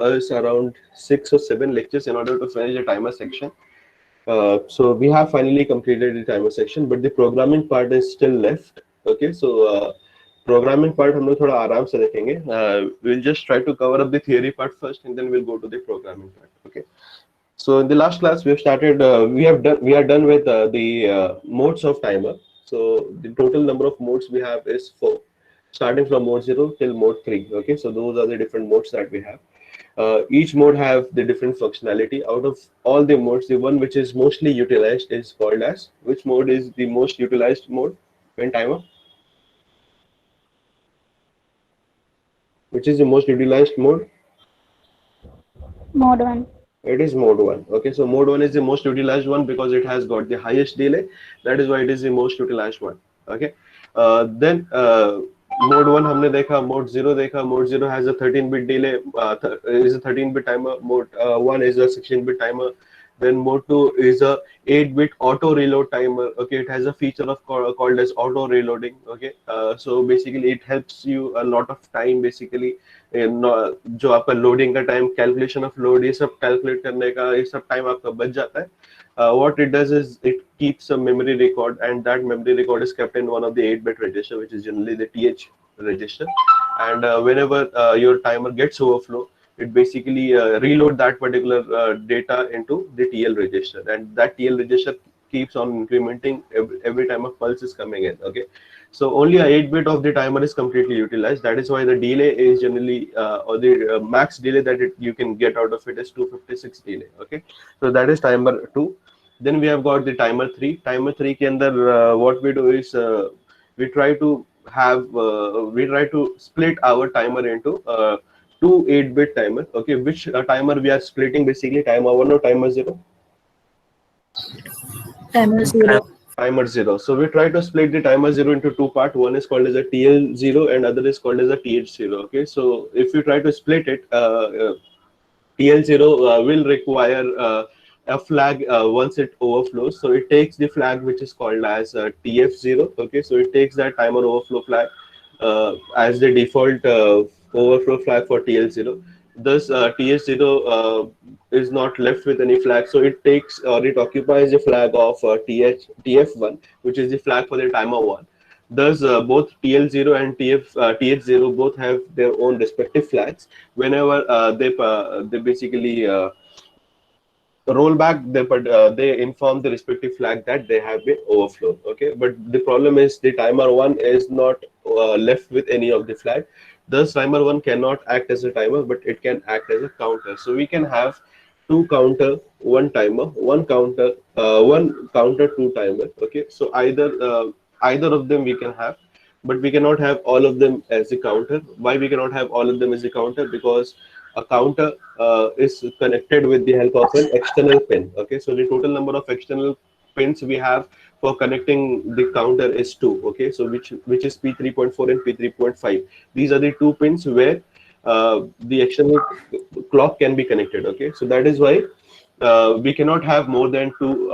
us around 6 or 7 lectures in order to finish the timer section. So we have finally completed the timer section, but the programming part is still left. Okay, so programming part हम लोग थोड़ा आराम से देखेंगे. We'll just try to cover up the theory part first, and then we'll go to the programming part. Okay. So in the last class we have started. We are done with the modes of timer. So the total number of modes we have is 4, starting from mode 0 till mode 3. Okay, so those are the different modes that we have. Each mode have the different functionality. Out of all the modes, the one which is mostly utilized is called as, which mode is the most utilized mode in timer? Which is the most utilized mode? Mode 1. It is mode 1. Okay, so mode 1 is the most utilized one because it has got the highest delay. That is why it is the most utilized one. Okay, then mode 1 हमने देखा, mode 0 देखा. Mode 0 has a 13-bit delay, is a 13-bit timer. Mode 1 is a 16-bit timer. Then mode 2 is a 8-bit auto reload timer. Okay, it has a feature of called as auto reloading. Okay, so basically it helps you a lot of time basically. जो आपका loading का time, calculation of load, ये सब calculate करने का ये सब time आपका बच जाता है. What it does is it keeps a memory record, and that memory record is kept in one of the 8-bit register, which is generally the TH register. And whenever your timer gets overflow, it basically reload that particular data into the TL register, and that TL register keeps on incrementing every time a pulse is coming in. Okay, so only a 8-bit of the timer is completely utilized. That is why the delay is generally or the max delay that you can get out of it is 256 delay. Okay, so that is timer 2. Then we have got the timer 3. Timer 3 के अंदर what we do is we try to split our timer into two 8-bit timer. Okay, which timer we are splitting basically, timer 1 or timer 0? Timer 0. Timer 0. So we try to split the timer 0 into two parts. One is called as a TL0 and other is called as a TH0. Okay, so if you try to split it, TL0 will require a flag once it overflows. So it takes the flag which is called as TF0. Okay, so it takes that timer overflow flag as the default overflow flag for TL0. Thus, TH0 is not left with any flag, so it takes or it occupies the flag of TF1, which is the flag for the timer 1. Thus, both TL0 and TH0 both have their own respective flags. Whenever they basically roll back, they inform the respective flag that they have been overflown. Okay, but the problem is the timer 1 is not left with any of the flag. Thus, timer 1 cannot act as a timer, but it can act as a counter. So we can have two counter, one timer, one counter, two timer. Okay, so either of them we can have, but we cannot have all of them as a counter. Why we cannot have all of them as a counter? Because a counter is connected with the help of an external pin. Okay, so the total number of external pins we have for connecting the counter is 2. Okay, so which is P3.4 and P3.5. These are the two pins where the external clock can be connected. Okay, so that is why we cannot have more than two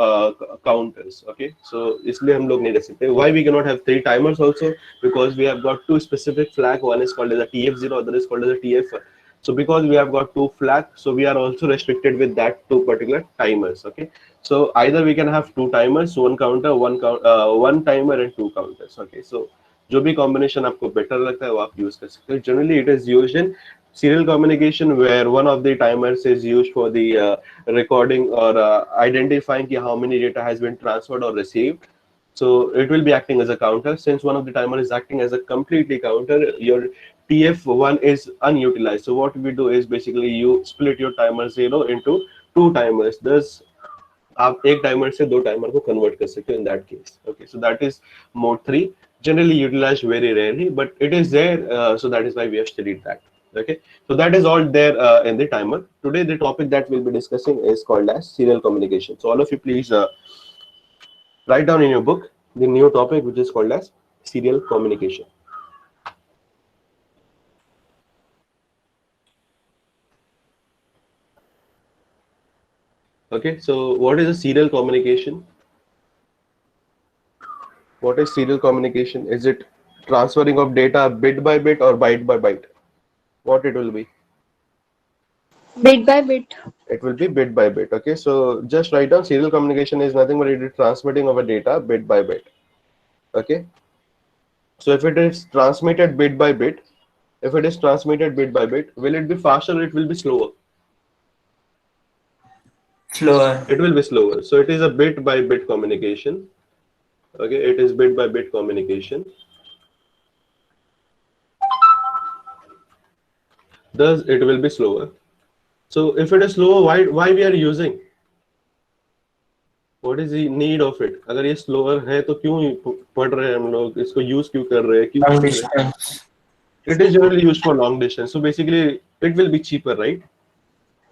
counters. Okay, so इसलिए हम लोग नहीं रख सकते. Why we cannot have 3 timers also? Because we have got two specific flag. One is called as a TF0, other is called as a TF1. So because we have got two flags, so we are also restricted with that two particular timers. Okay, so either we can have two timers, one counter, one timer and two counters. Okay, so जो भी combination आपको better लगता है वो आप use कर सकते हो. Generally it is used in serial communication where one of the timers is used for the recording or identifying how many data has been transferred or received. So it will be acting as a counter. Since one of the timer is acting as a completely counter, your TF1 is unutilized. So what we do is basically you split your timer 0 into two timers. Thus आप एक timer से दो timer को convert कर सकते हो in that case. Okay, so that is mode 3, generally utilized very rarely, but it is there, so that is why we have studied that. Okay, so that is all there in the timer. Today the topic that we'll be discussing is called as serial communication. So all of you please write down in your book the new topic which is called as serial communication. Okay, so what is a serial communication? What is serial communication? Is it transferring of data bit by bit or byte by byte? What it will be? Bit by bit. It will be bit by bit. Okay, so just write down serial communication is nothing but it is transmitting of a data bit by bit. Okay, so if it is transmitted bit by bit, if it is transmitted bit by bit, will it be faster or it will be slower? Slower. It will be slower. So it is a bit by bit communication. Okay, it is bit by bit communication. Thus, it will be slower. So if it is slower, why we are using? What is the need of it? अगर ये slower है तो क्यों पढ़ रहे हैं हम लोग इसको use क्यों कर रहे हैं क्यों Long कर रहे हैं? distance. It is generally used for long distance. So basically, it will be cheaper, right? Yeah.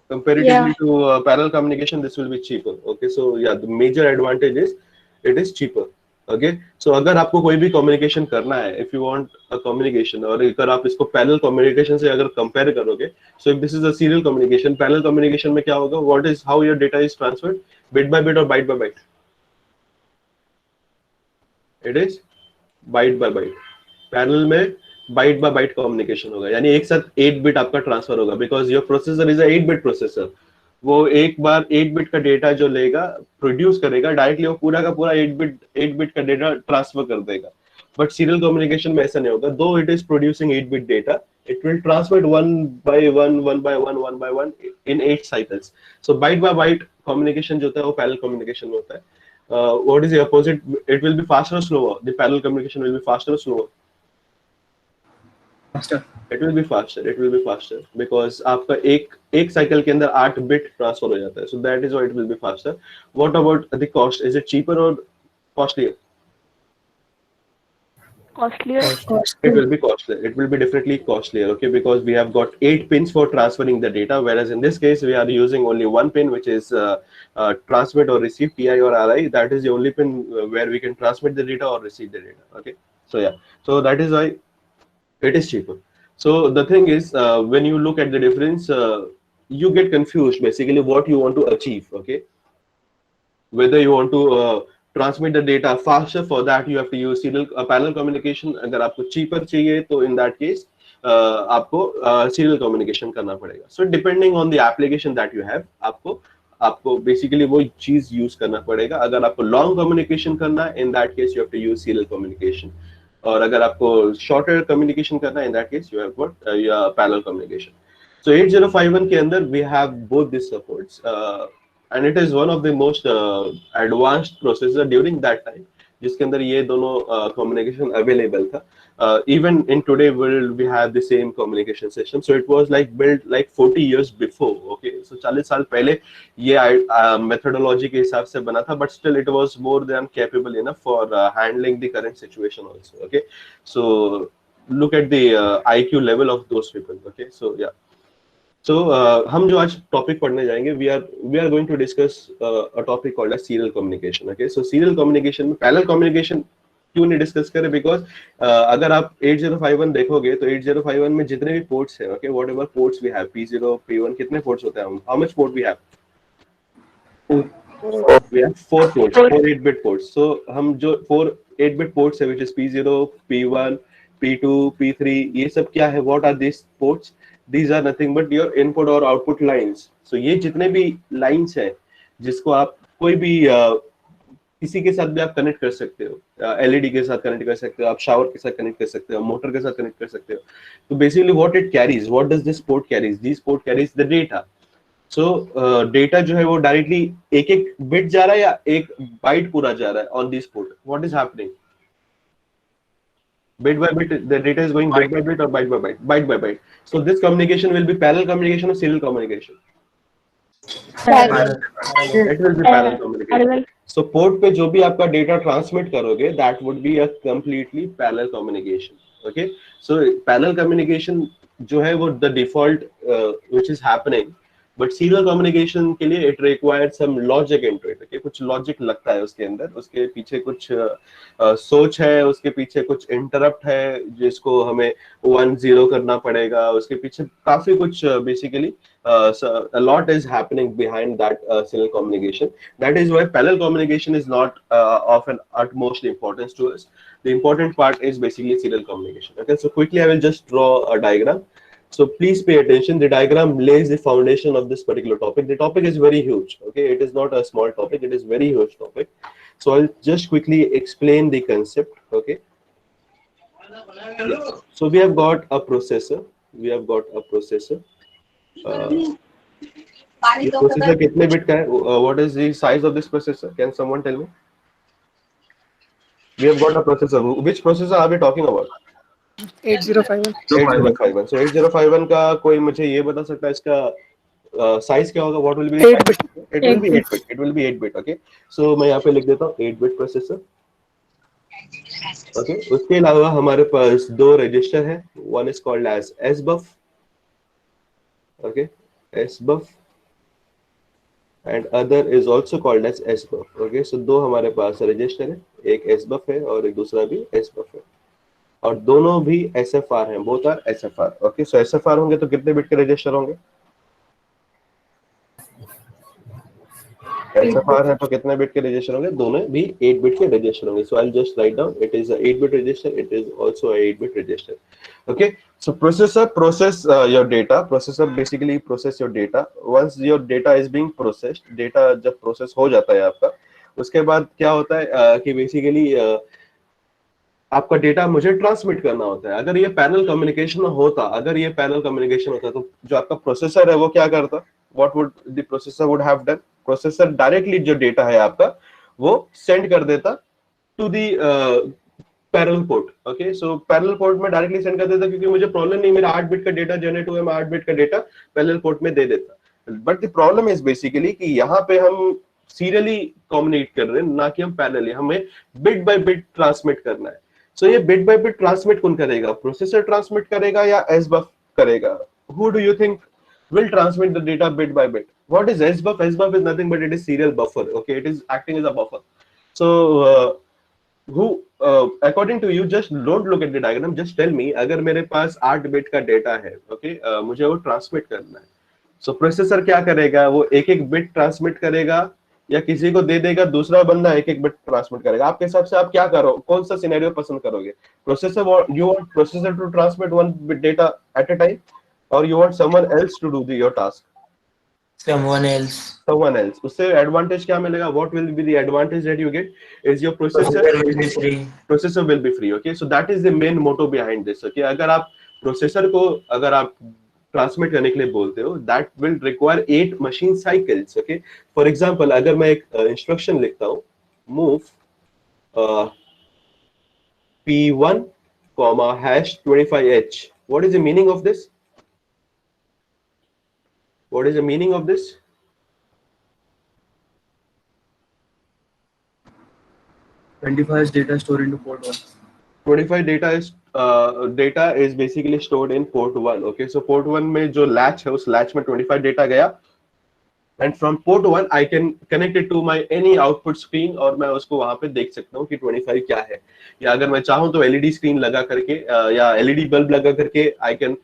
Comparatively to parallel communication, this will be cheaper. Okay, so yeah, the major advantage is it is cheaper. Okay, so अगर आपको कोई भी communication करना है, if you want a communication और अगर आप इसको parallel communication से अगर compare करोगे, so if this is a serial communication, parallel communication में क्या होगा? What is how your data is transferred? Bit by bit or byte by byte? It is byte by byte. Parallel में bite bye bite communication होगा, यानी एक साथ 8 bit आपका transfer होगा, because your processor is a 8 bit processor. वो एक बार 8 bit का डेटा जो लेगा प्रोड्यूस करेगा डायरेक्टली, वो पूरा का पूरा 8 बिट का डेटा ट्रांसफर कर देगा. बट सीरियल कम्युनिकेशन में ऐसा नहीं होगा. दो it is producing 8 bit data, it will transmit one by one in 8 cycles. So byte by byte communication जो होता है वो parallel communication में होता है. What is the opposite? It will be faster or slower? The parallel communication will be faster or slower? Faster. It will be faster. It will be faster because आपका एक cycle के अंदर 8 bit transfer हो जाता है. So that is why it will be faster. What about the cost? Is it cheaper or costlier? Costlier. It will be costlier. It will be definitely costlier. Okay, because we have got 8 pins for transferring the data, whereas in this case we are using only one pin, which is transmit or receive, TI or RI. That is the only pin where we can transmit the data or receive the data. Okay, so yeah, so that is why it is cheaper. So the thing is, when you look at the difference, you get confused basically what you want to achieve. Okay, whether you want to transmit the data faster, for that you have to use serial parallel communication. अगर आपको cheaper चाहिए तो in that case आपको serial communication करना पड़ेगा. So depending on the application that you have, आपको basically वो चीज use करना पड़ेगा. अगर आपको long communication करना है, in that case you have to use serial communication. और अगर आपको shorter communication करना है, in that case you have got parallel communication. So 8051 के अंदर we have both these supports. And it is one of the most advanced processor during that time जिसके अंदर ये दोनों communication available था. Even in today world we have the same communication system. So it was like built like 40 years before. Okay, so 40 साल पहले ये methodology के हिसाब से बना था, but still it was more than capable enough for handling the current situation also. Okay, so look at the IQ level of those people. Okay, so yeah. So हम जो आज टॉपिक पढ़ने जाएंगे, we are going to discuss a topic called as serial communication. Okay, so serial communication में parallel communication क्यों नहीं discuss करें, because अगर आप 8051 देखोगे तो 8051 में जितने भी पोर्ट्स हैं, okay, whatever ports we have, P0 P1, कितने पोर्ट्स होते हैं, how much port we have? We have 4 ports, 4 8-bit ports. So हम जो 4 8-bit ports है, which is P0, P1, P2, P3, ये सब क्या है? What are these ports? These are nothing but your input or output lines. So ये जितने भी lines हैं जिसको आप कोई भी किसी के साथ भी आप कनेक्ट कर सकते हो, एलईडी के साथ कनेक्ट कर सकते हो, आप शावर के साथ कनेक्ट कर सकते हो, मोटर के साथ कनेक्ट कर सकते हो. तो basically what it carries, what does this port carries? This port carries the data. So data जो है वो डायरेक्टली एक एक बिट जा रहा है या एक बाइट पूरा जा रहा है on this port? What is happening? Bit by bit, the data is going bit by bit or byte by byte? Byte by byte. So this communication will be parallel communication or serial communication? Parallel. It will be parallel communication. So port पे जो भी आपका data transmit करोगे, that would be a completely parallel communication. Okay, so parallel communication जो है वो the default which is happening, but serial communication के लिए it requires some logic into it. Okay, कुछ logic लगता है उसके अंदर, उसके पीछे कुछ सोच है, उसके पीछे कुछ इंटरप्ट है जिसको हमें 1-0 करना पड़ेगा, उसके पीछे काफी कुछ basically a lot is happening behind that serial communication. That is why parallel communication is not of an utmost importance to us. The important part is basically serial communication. Okay, so quickly I will just draw a diagram. So please pay attention. The diagram lays the foundation of this particular topic. The topic is very huge. Okay, it is not a small topic. It is very huge topic. So I'll just quickly explain the concept. Okay. Yeah. So we have got a processor. We have got a processor. ये processor कितने bit का है? What is the size of this processor? Can someone tell me? We have got a processor. Which processor are we talking about? 8051. 8051. So 8051 का कोई मुझे ये बता सकता है इसका साइज क्या होगा? What will be? 8 bit. It will be 8 bit. It will be 8 bit. Okay. So मैं यहाँ पे लिख देता हूँ 8 bit processor. Okay. उसके अलावा हमारे पास दो रजिस्टर है. One is called as SBUF. Okay. SBUF. And other is also called as SBUF. Okay. So दो हमारे पास रजिस्टर है. एक SBUF है और एक दूसरा भी SBUF है. और दोनों भी SFR हैं. Both are SFR. Okay. So SFR होंगे तो कितने बिट के रजिस्टर होंगे? SFR है तो कितने बिट के रजिस्टर होंगे? दोनों भी 8 बिट के रजिस्टर होंगे. So I'll just write down. It is a 8 bit register. It is also a 8 bit register. Okay. So processor process your data. Processor basically process your data. Once your data is being processed, data जब process हो जाता है आपका, उसके बाद क्या होता है कि basically आपका डेटा मुझे ट्रांसमिट करना होता है. अगर ये पैरेलल कम्युनिकेशन होता तो जो आपका प्रोसेसर है वो क्या करता? What would the processor would have done? Processor directly जो डेटा है आपका वो सेंड कर देता to the parallel port. Okay. So parallel port में डायरेक्टली सेंड कर देता क्योंकि मुझे प्रॉब्लम नहीं, मेरा 8 बिट का डेटा जनरेट हुआ है, मैं 8 बिट का डेटा पैरेलल पोर्ट में दे देता. But the problem is basically कि यहाँ पे हम सीरियली कम्युनिकेट कर रहे हैं, ना कि हम पैरेलली. हमें बिट बाय बिट ट्रांसमिट करना है. सो ये बिट बाय बिट ट्रांसमिट कौन करेगा? प्रोसेसर ट्रांसमिट करेगा या SBUF करेगा? Who do you think will transmit the data bit by bit? What is SBUF? SBUF is nothing but it is serial buffer. Okay, it is acting as a buffer. So according to you, just don't look at the diagram, just tell me, अगर मेरे पास 8 bit का data है, okay, मुझे वो transmit करना है. So processor क्या करेगा? वो एक एक बिट ट्रांसमिट करेगा या किसी को दे देगा, दूसरा बंदा एक एक बिट ट्रांसमिट करेगा? आपके हिसाब से आप क्या करो, कौन सा सिनेरियो पसंद करोगे? Processor, you want processor to transmit one bit data at a time, or you want someone else to do your task? Someone else. उससे एडवांटेज क्या मिलेगा? What will be the advantage that you get? Is your processor will be free. Processor will be free. Okay, so that is the main motto behind this. Okay, अगर आप processor को अगर आप transmit करने के लिए बोलते हो, that will require 8 machine cycles. Okay, for example, अगर मैं एक इंस्ट्रक्शन लिखता हूँ, move P1, #25H. What is the meaning of this? What is the meaning of this? Is data stored into port 1. 25 data is basically stored in port 1. Okay, so port 1 में जो latch है, उस latch में 25 data गया, and from port 1 I can connect it to my any output screen और मैं उसको वहाँ पे देख सकता हूँ कि 25 क्या है. या अगर मैं चाहूँ तो LED screen लगा करके या LED bulb लगा करके I can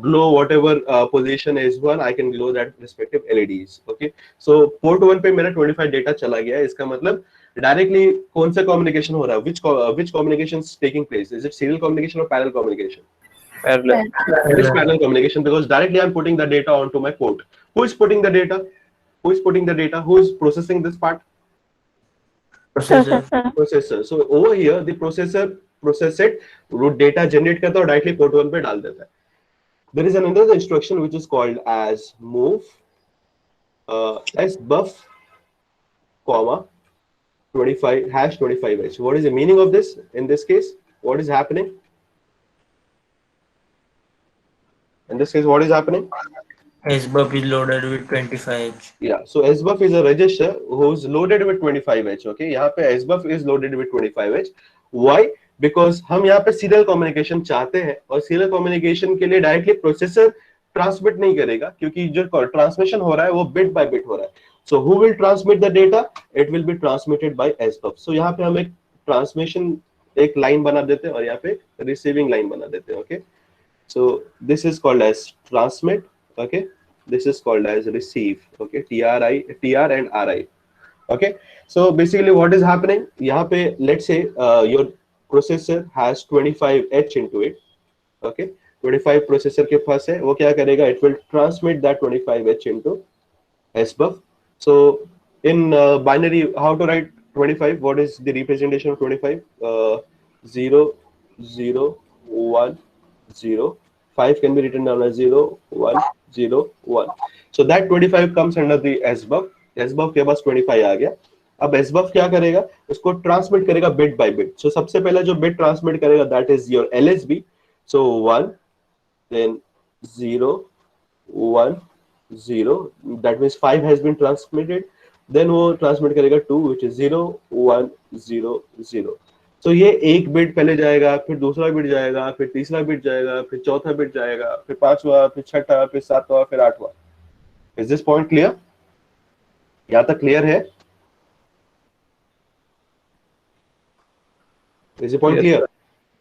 glow whatever position is one, I can glow that respective LEDs. Okay, so port 1 पे मेरा 25 data चला गया है. इसका मतलब डायरेक्टली कौन सा कम्युनिकेशन हो रहा है? which communication is taking place? Is it serial communication or parallel communication? Parallel. It is parallel communication because directly I'm putting the data onto my port. Who is putting the data? Who is processing this part? Processor. So over here the processor process it, root data generate करता है और directly port 1 पे डाल देता है. There is another instruction which is called as move SBUF, 25 #25H. What is the meaning of this? In this case, what is happening? In this case, what is happening? SBUF is loaded with 25H. Yeah, so SBUF is a register who's loaded with 25H. Okay, यहाँ पे SBUF is loaded with 25H. Why? Because हम यहाँ पे serial communication चाहते हैं और serial communication के लिए directly processor transmit नहीं करेगा क्योंकि जो transmission हो रहा है वो bit by bit हो रहा है. So who will transmit the data? It will be transmitted by SBUF. So यहाँ पे हम एक transmission एक line बना देते हैं और यहाँ पे receiving line बना देते हैं. Okay, so this is called as transmit. Okay, this is called as receive. Okay, TR and RI. Okay, so basically what is happening? यहाँ पे let's say your processor has 25H into it. Okay, 25 processor के पास है, वो क्या करेगा, it will transmit that 25H into SBUF. So in binary, how to write 25? What is the representation of 25? 0 0 1 0. 5 can be written down as 0 1 0 1. So that 25 comes under the SBUF. SBUF के पास 25 आ गया. अब SBUF क्या करेगा, उसको transmit करेगा bit by bit. सो सबसे पहला जो बिट ट्रांसमिट करेगा that is your LSB. So 1 then 0 1 0, that means 5 has been transmitted. Then वो ट्रांसमिट करेगा 2 which is 0 1 0 0. तो ये एक बिट पहले जाएगा, फिर दूसरा बिट जाएगा, फिर तीसरा बिट जाएगा, फिर चौथा बिट जाएगा, फिर पांचवा, फिर छठा, फिर सातवां, फिर आठवां. Is this point clear? यहाँ तक क्लियर है? Is the point clear?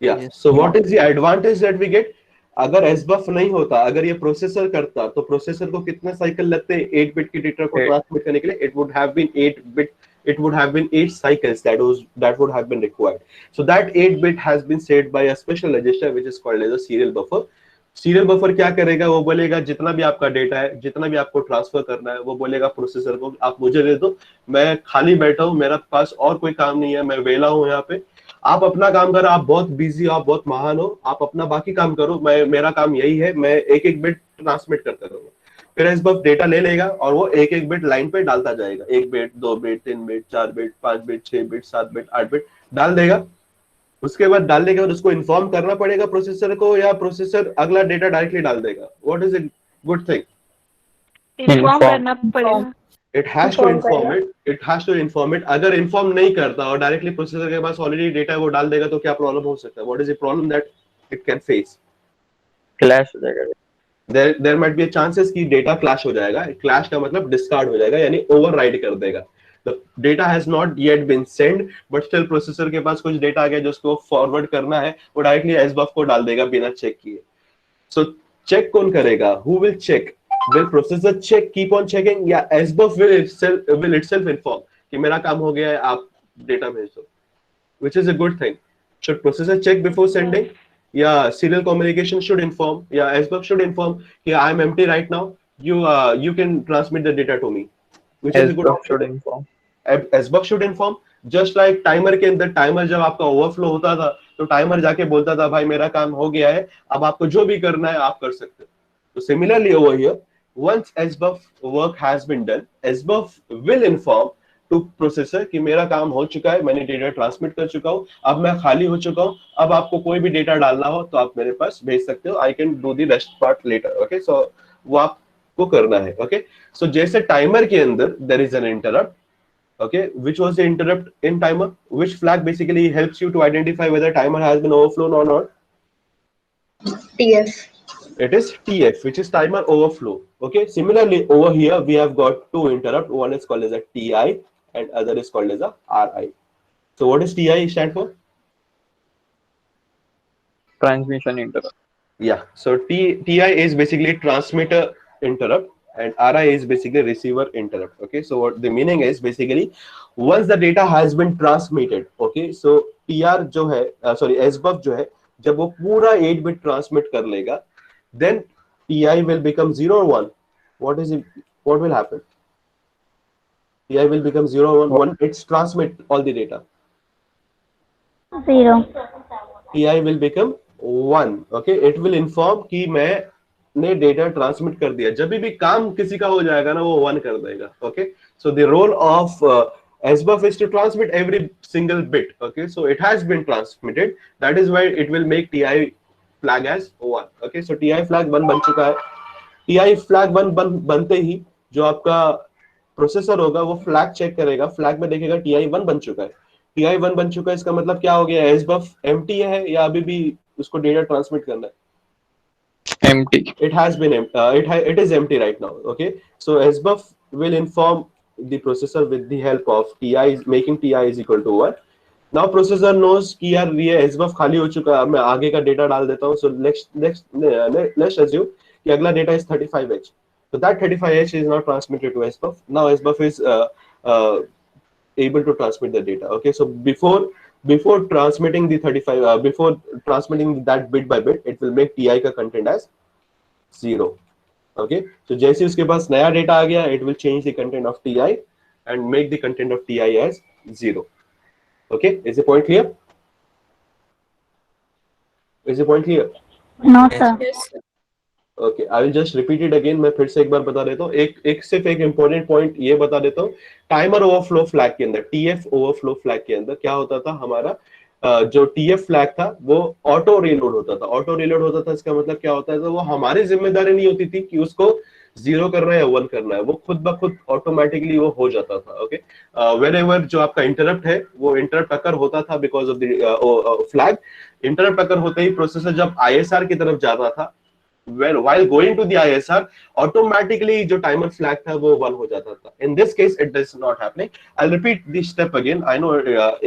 Yeah. So what is the advantage that we get? अगर SBUF नहीं होता, अगर ये प्रोसेसर करता, तो प्रोसेसर को कितने साइकिल लगते हैं 8 बिट की डेटा को ट्रांसमिट करने के लिए? It would have been 8 bit, it would have been 8 cycles that would have been required. So that 8 bit has been set by a special register which is called as a serial buffer. Serial buffer क्या करेगा, वो बोलेगा जितना भी आपका data है, जितना भी आपको ट्रांसफर करना है, वो बोलेगा प्रोसेसर को आप मुझे दे दो, मैं खाली बैठा हूँ, मेरा पास और कोई काम नहीं है, मैं वेला हूँ यहाँ पे, आप अपना काम करो, आप बहुत बिजी हो, आप बहुत महान हो, आप अपना बाकी काम करो, मेरा काम यही है, मैं एक एक बिट ट्रांसमिट करता रहूंगा. फिर SBUF डेटा ले लेगा और वो एक एक बिट लाइन पे डालता जाएगा, 1 bit 2 bit 3 bit 4 bit 5 bit 6 bit 7 bit 8 bit डाल देगा. उसके बाद डालने के बाद उसको इन्फॉर्म करना पड़ेगा प्रोसेसर को, या प्रोसेसर अगला डेटा डायरेक्टली डाल देगा? What is a good thing? Inform करना पड़ेगा. It has to inform it. It has to inform it. अगर इन्फॉर्म नहीं करता और डायरेक्टली प्रोसेसर के पास ऑलरेडी डेटा वो डाल देगा, तो क्या प्रॉब्लम हो सकता है? What is the problem that it can face? Clash हो जाएगा. There might be a chances कि डेटा क्लैश हो जाएगा. क्लैश का मतलब डिस्कार्ड हो जाएगा, यानी ओवरराइड कर देगा. The data has not yet been sent, but still processor के पास कुछ डेटा आ गया जो उसको फॉरवर्ड करना है, वो डायरेक्टली SBUF को डाल देगा बिना चेक किए. So चेक कौन करेगा? Who will check? Will processor check, keep on checking, या SBUF will itself inform कि मेरा काम हो गया है, आप डेटा भेज दो? Which is a good thing. Should processor check before sending? या serial communication should inform, या SBUF should inform कि I am empty right now, you can transmit the data to me? Which is a good SBUF should inform. SBUF should inform. Just like timer के अंदर, timer जब आपका overflow होता था तो timer जाके बोलता था भाई मेरा काम हो गया है, अब आपको जो भी करना है आप कर सकते हो. तो similarly over here, once SBUF work has been done, SBUF will inform to processor कि मेरा काम हो चुका है, मैंने डेटा ट्रांसमिट कर चुका हूँ, अब मैं खाली हो चुका हूँ, अब आपको कोई भी डेटा डालना हो तो आप मेरे पास भेज सकते हो. I can do the rest part later. Okay, so वो आपको करना है. ओके, सो जैसे टाइमर के अंदर there is an interrupt. Okay, which was the interrupt in timer? Which flag basically helps you to identify whether timer has been overflown or not? TF. It is TF, which is timer overflow. Okay, similarly over here we have got two interrupt. One is called as a TI and other is called as a RI. So what does TI stand for? Transmission interrupt. Yeah, so TI is basically transmitter interrupt and RI is basically receiver interrupt. Okay, so what the meaning is basically once the data has been transmitted, okay, so TR जो है SBUF जो है, जब वो पूरा 8 bit transmit कर लेगा, then TI will become 0 or 1. What will happen? TI will become 0 or 1. It's transmit all the data. 0. TI will become 1. Okay, it will inform कि मैं ने डेटा ट्रांसमिट कर दिया. जब भी काम किसी का हो जाएगा ना, वो 1 कर देगा. Okay, so the role of SBUF is to transmit every single bit. Okay, so it has been transmitted. That is why it will make TI flag as 1. Okay, so TI flag 1 बन चुका है. TI flag 1 बनते ही जो आपका processor होगा वो flag check करेगा, flag में देखेगा TI 1 बन चुका है. TI 1 बन चुका है, इसका मतलब क्या हो गया? SBUF empty है या अभी भी उसको डेटा ट्रांसमिट करना है? Empty. It has been it is empty right now. Okay, so SBUF will inform the processor with the help of TI, making TI is equal to 1. Now processor knows कि यार ये SBUF खाली हो चुका है, मैं आगे का डेटा डाल देता हूँ. So let's assume कि अगला data is 35H. So that 35H is now transmitted to SBUF. Now SBUF is able to transmit the data. Okay, so before before transmitting the 35 before transmitting that bit by bit, it will make TI का content as 0. Okay, so जैसे उसके पास नया data आ गया, it will change the content of TI and make the content of TI as 0. Okay, is the point clear? Is the point clear? No, sir. Okay, I will just repeat it again. मैं फिर से एक बार बता देता हूँ. एक सिर्फ एक important point ये बता देता हूँ. टाइमर ओवरफ्लो फ्लैग के अंदर, TF ओवरफ्लो फ्लैग के अंदर क्या होता था, हमारा जो TF फ्लैग था वो ऑटो रीलोड होता था. ऑटो रीलोड होता था, इसका मतलब क्या होता है, तो वो हमारी जिम्मेदारी नहीं होती थी कि उसको 0 करना है या 1 करना है, वो खुद ब खुद ऑटोमेटिकली वो हो जाता था. ओके, व्हेनेवर जो आपका इंटरप्ट है वो इंटरप्ट अकर होता था because of the flag. Interrupt occur होते ही प्रोसेसर जब ISR की तरफ जाता था, while going to the ISR, automatically जो timer flag था वो 1 हो जाता था. In this case, it is not happening. I'll repeat this step again. I know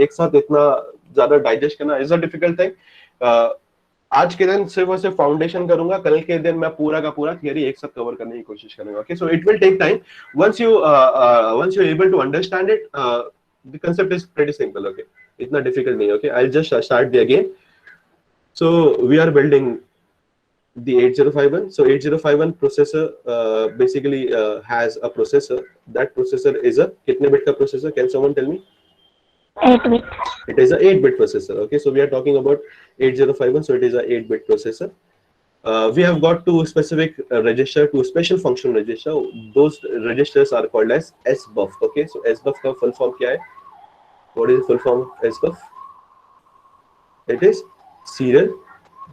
एक साथ इतना ज़्यादा digest करना is a difficult thing. आज के दिन सिर्फ और सिर्फ फाउंडेशन करूंगा, कल के दिन मैं पूरा का पूरा थियरी एक साथ कवर करने की कोशिश करूंगा. Okay, so it will take time. Once you're able to understand it, the concept is pretty simple. Okay, इतना difficult नहीं. Okay, I'll just start the again. So we are building the 8051. So 8051 processor basically has a processor. That processor is a कितने bit का processor? Can someone tell me? 8 bit. It is a 8-bit processor. Okay, so we are talking about 8051. So it is a 8-bit processor. We have got two specific register, two special function register. Those registers are called as SBUF. Okay, so SBUF का full form क्या है? What is the full form of SBUF? It is serial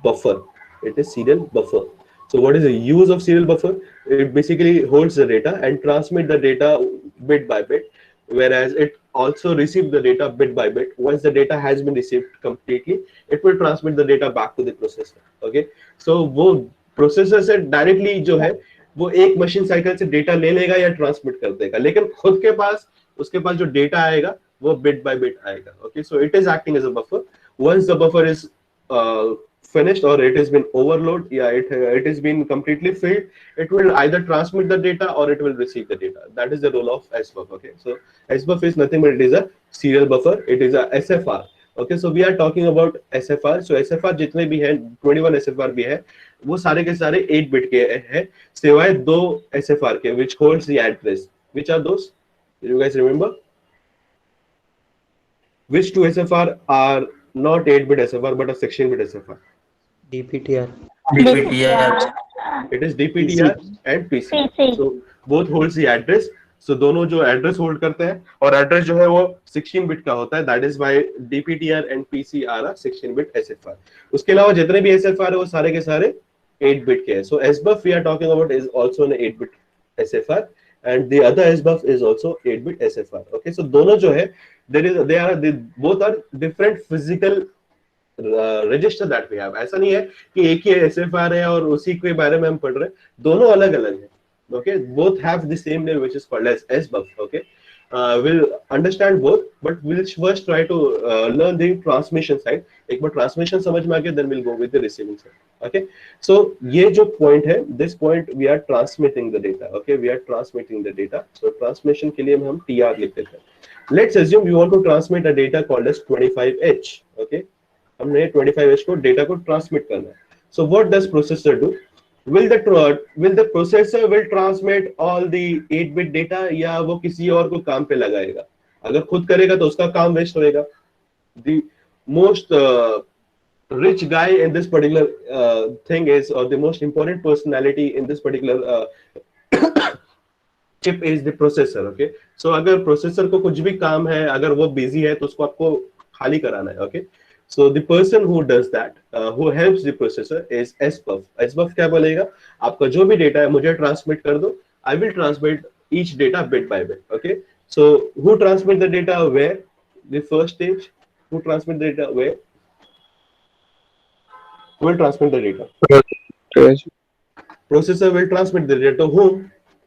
buffer. It is serial buffer. So what is the use of serial buffer? It basically holds the data and transmit the data bit by bit, whereas it also receives the data bit by bit. Once the data has been received completely, it will transmit the data back to the processor. Okay, so वो processor से directly जो है वो एक machine cycle से data ले लेगा या transmit कर देगा, लेकिन खुद के पास उसके पास जो data आएगा वो bit by bit आएगा. Okay, so it is acting as a buffer. Once the buffer is finished or it has been overload, it has been completely filled, it will either transmit the data or it will receive the data. That is the role of SBUF. Okay, so SBUF is nothing but it is a serial buffer. It is a SFR. Okay, so we are talking about SFR. So SFR जितने भी हैं 21 SFR भी है, वो सारे के सारे 8 bit के हैं, सिवाय 2 SFR के which holds the address. Which are those? Do you guys remember? Which 2 SFR are not 8-bit SFR but a 16-bit SFR? DPTR. It is DPTR and PC. So both holds the address. So दोनों जो address hold करते हैं और address जो है वो 16 bit का होता है. That is why DPTR and PC are a 16 bit SFR. उसके अलावा जितने भी SFR है वो सारे के सारे 8 बिट के हैं. So SBUF we are talking about is also an 8 bit SFR and the other SBUF is also 8 bit SFR. Okay, so दोनों जो है they both are different physical register that we have. ऐसा नहीं है कि एक ही SFR है और उसी के बारे में हम पढ़ रहे हैं, दोनों अलग अलग हैं. Okay, both have the same name which is called as SBUF. Okay, we'll understand both but we'll first try to learn the transmission side. एक बार ट्रांसमिशन समझ में आ गया then we'll go with the receiving side. Okay, so ये जो point है, this point we are transmitting the data. Okay, we are transmitting the data. So transmission के लिए हम TR लिखते हैं. Let's assume we want to transmit a data called as 25H. Okay, हमने 25H को डेटा को transmit करना है. So what does processor do? Will the processor will transmit all the 8-bit data या वो किसी और को काम पे लगाएगा? अगर खुद करेगा तो उसका काम वेस्ट होएगा. The most rich guy in this particular thing is, or the most important personality in this particular chip is the processor. Okay, so अगर processor को कुछ भी काम है, अगर वो busy है तो उसको आपको खाली कराना है. Okay, so the person who does that, who helps the processor is SBUF. SBUF क्या बोलेगा? आपका जो भी डेटा है मुझे ट्रांसमिट कर दो. I will transmit each data bit by bit. Okay, so who transmit the data where? The first stage. Who transmit the data where? Who will transmit the data? Processor will transmit the data to whom?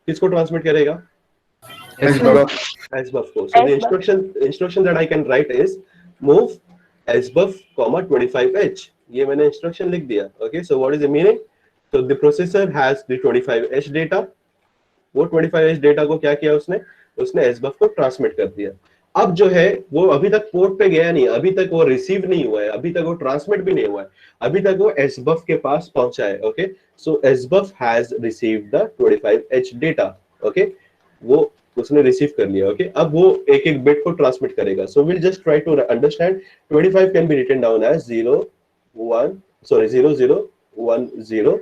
किसको transmit करेगा? SBUF को. So the instruction that I can write is move SBUF, 25H. ये मैंने instruction लिख दिया. Okay, so what is the meaning? So the processor has the 25H data. वो 25H data को क्या किया उसने SBUF को ट्रांसमिट कर दिया. अब जो है वो अभी तक पोर्ट पे गया नहीं, अभी तक वो रिसीव नहीं हुआ है, अभी तक वो ट्रांसमिट भी नहीं हुआ है, अभी तक वो SBUF के पास पहुंचा है। Okay, so SBUF has received the 25H data. Okay, वो उसने रिसीव कर लिया। ओके, अब वो एक एक बिट को ट्रांसमिट करेगा। So will just try to understand 25 can be written down as 0 1 0 0 1 0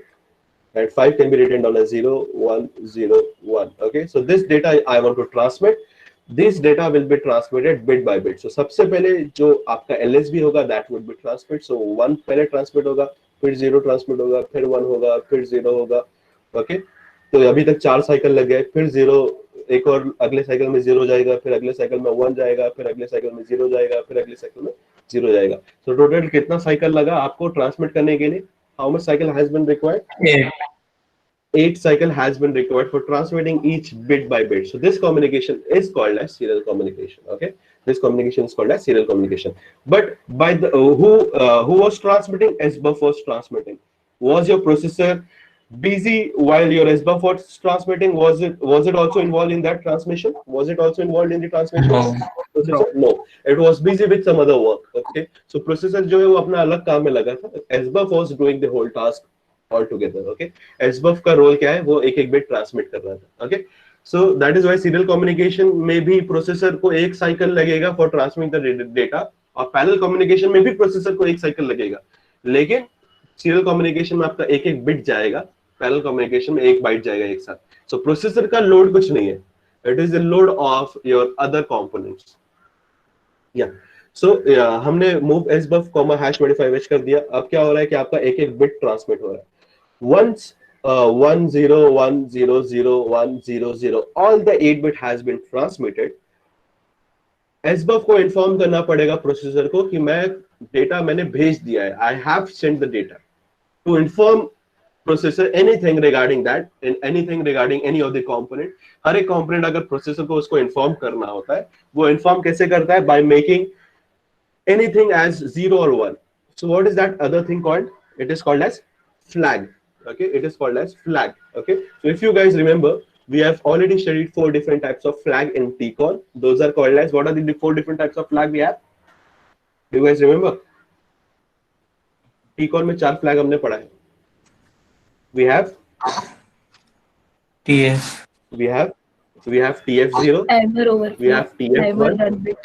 and 5 can be written down as 0 1 0 1. Okay, so this data I want to transmit. This data will be transmitted bit by bit. So सबसे पहले जो आपका LSB होगा that would be transmit. So 1 पहले transmit होगा, फिर 0 transmit होगा, फिर 1 होगा, फिर 0 होगा। Okay, तो अभी तक 4 साइकिल लग गए, फिर 0, एक और अगले साइकिल में 0 जाएगा, फिर अगले साइकिल में 1 जाएगा, फिर अगले साइकिल में 0 जाएगा, फिर अगले साइकिल में 0 जाएगा। So टोटल कितना साइकिल लगा आपको ट्रांसमिट करने के लिए? How much cycle has been required? 8. 8 cycle has been required for transmitting each bit by bit. So this communication is called as serial communication. Okay, this communication is called as serial communication. But by the who was transmitting? SBUF was transmitting. Was your processor busy while your SBUF was transmitting? Was it also involved in that transmission? Was it also involved in the transmission? No. Processor? No, it was busy with some other work. Okay, so processor जो है वो अपना अलग काम में लगा था. SBUF was doing the whole task all together. Okay, SBUF का रोल क्या है? वो एक एक बिट ट्रांसमिट कर रहा था. Okay, so that is why serial communication में भी प्रोसेसर को एक साइकिल लगेगा फॉर ट्रांसमिट द डेटा, और पैरेलल कम्युनिकेशन में भी प्रोसेसर को एक साइकिल लगेगा, लेकिन सीरियल कम्युनिकेशन में आपका एक एक बिट जाएगा, पैरेलल कम्युनिकेशन में एक बाइट जाएगा एक साथ. सो प्रोसेसर का लोड कुछ नहीं है, it is the load of your other components. या सो हमने मूव SBUF, #25H कर दिया. अब क्या हो रहा है कि आपका एक एक बिट ट्रांसमिट हो रहा है. Once 1 0 1 0 0 1 0 0 all the 8 bit has been transmitted, SBUF को इन्फॉर्म करना पड़ेगा प्रोसेसर को कि मैं डेटा मैंने भेज दिया है. I have sent the data to inform processor anything regarding that and anything regarding any of the component. हर एक component अगर प्रोसेसर को उसको इन्फॉर्म करना होता है, वो इन्फॉर्म कैसे करता है? By making anything as 0 or 1. So what is that other thing called? It is called as flag. Okay, it is called as flag. Okay, so if you guys remember, we have already studied 4 different types of flag in TCON. Those are called as, what are the 4 different types of flag we have? Do you guys remember? TCON में 4 flag हमने पढ़ा है. We have TF. we have TF0, Timer over. we have Timer TF1. run bit.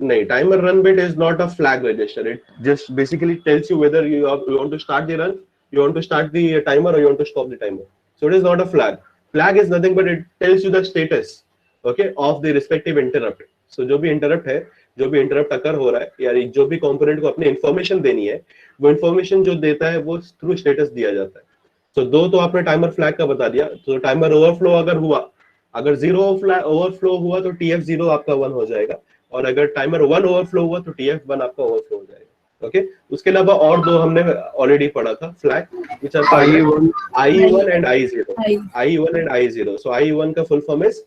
No, timer run bit is not a flag register. It just basically tells you whether you want to start the run, you want to start the timer, or you want to stop the timer. So it is not a flag. Flag is nothing but it tells you the status, okay, of the respective interrupt. So जो भी interrupt है, जो भी interrupt occur हो रहा है, या जो भी component को अपनी information देनी है, वो information जो देता है वो through status दिया जाता है. So दो तो आपने timer flag का बता दिया. तो timer overflow अगर हुआ, अगर 0 overflow हुआ तो TF0 आपका 1 हो जाएगा, और अगर टाइमर 1 ओवरफ्लो हुआ तो TF1 आपका ओवरफ्लो हो जाएगा. ओके, उसके अलावा और दो हमने ऑलरेडी पढ़ा था flag, which are IE1 and I0. IE1 and I0. So IE1 का full form is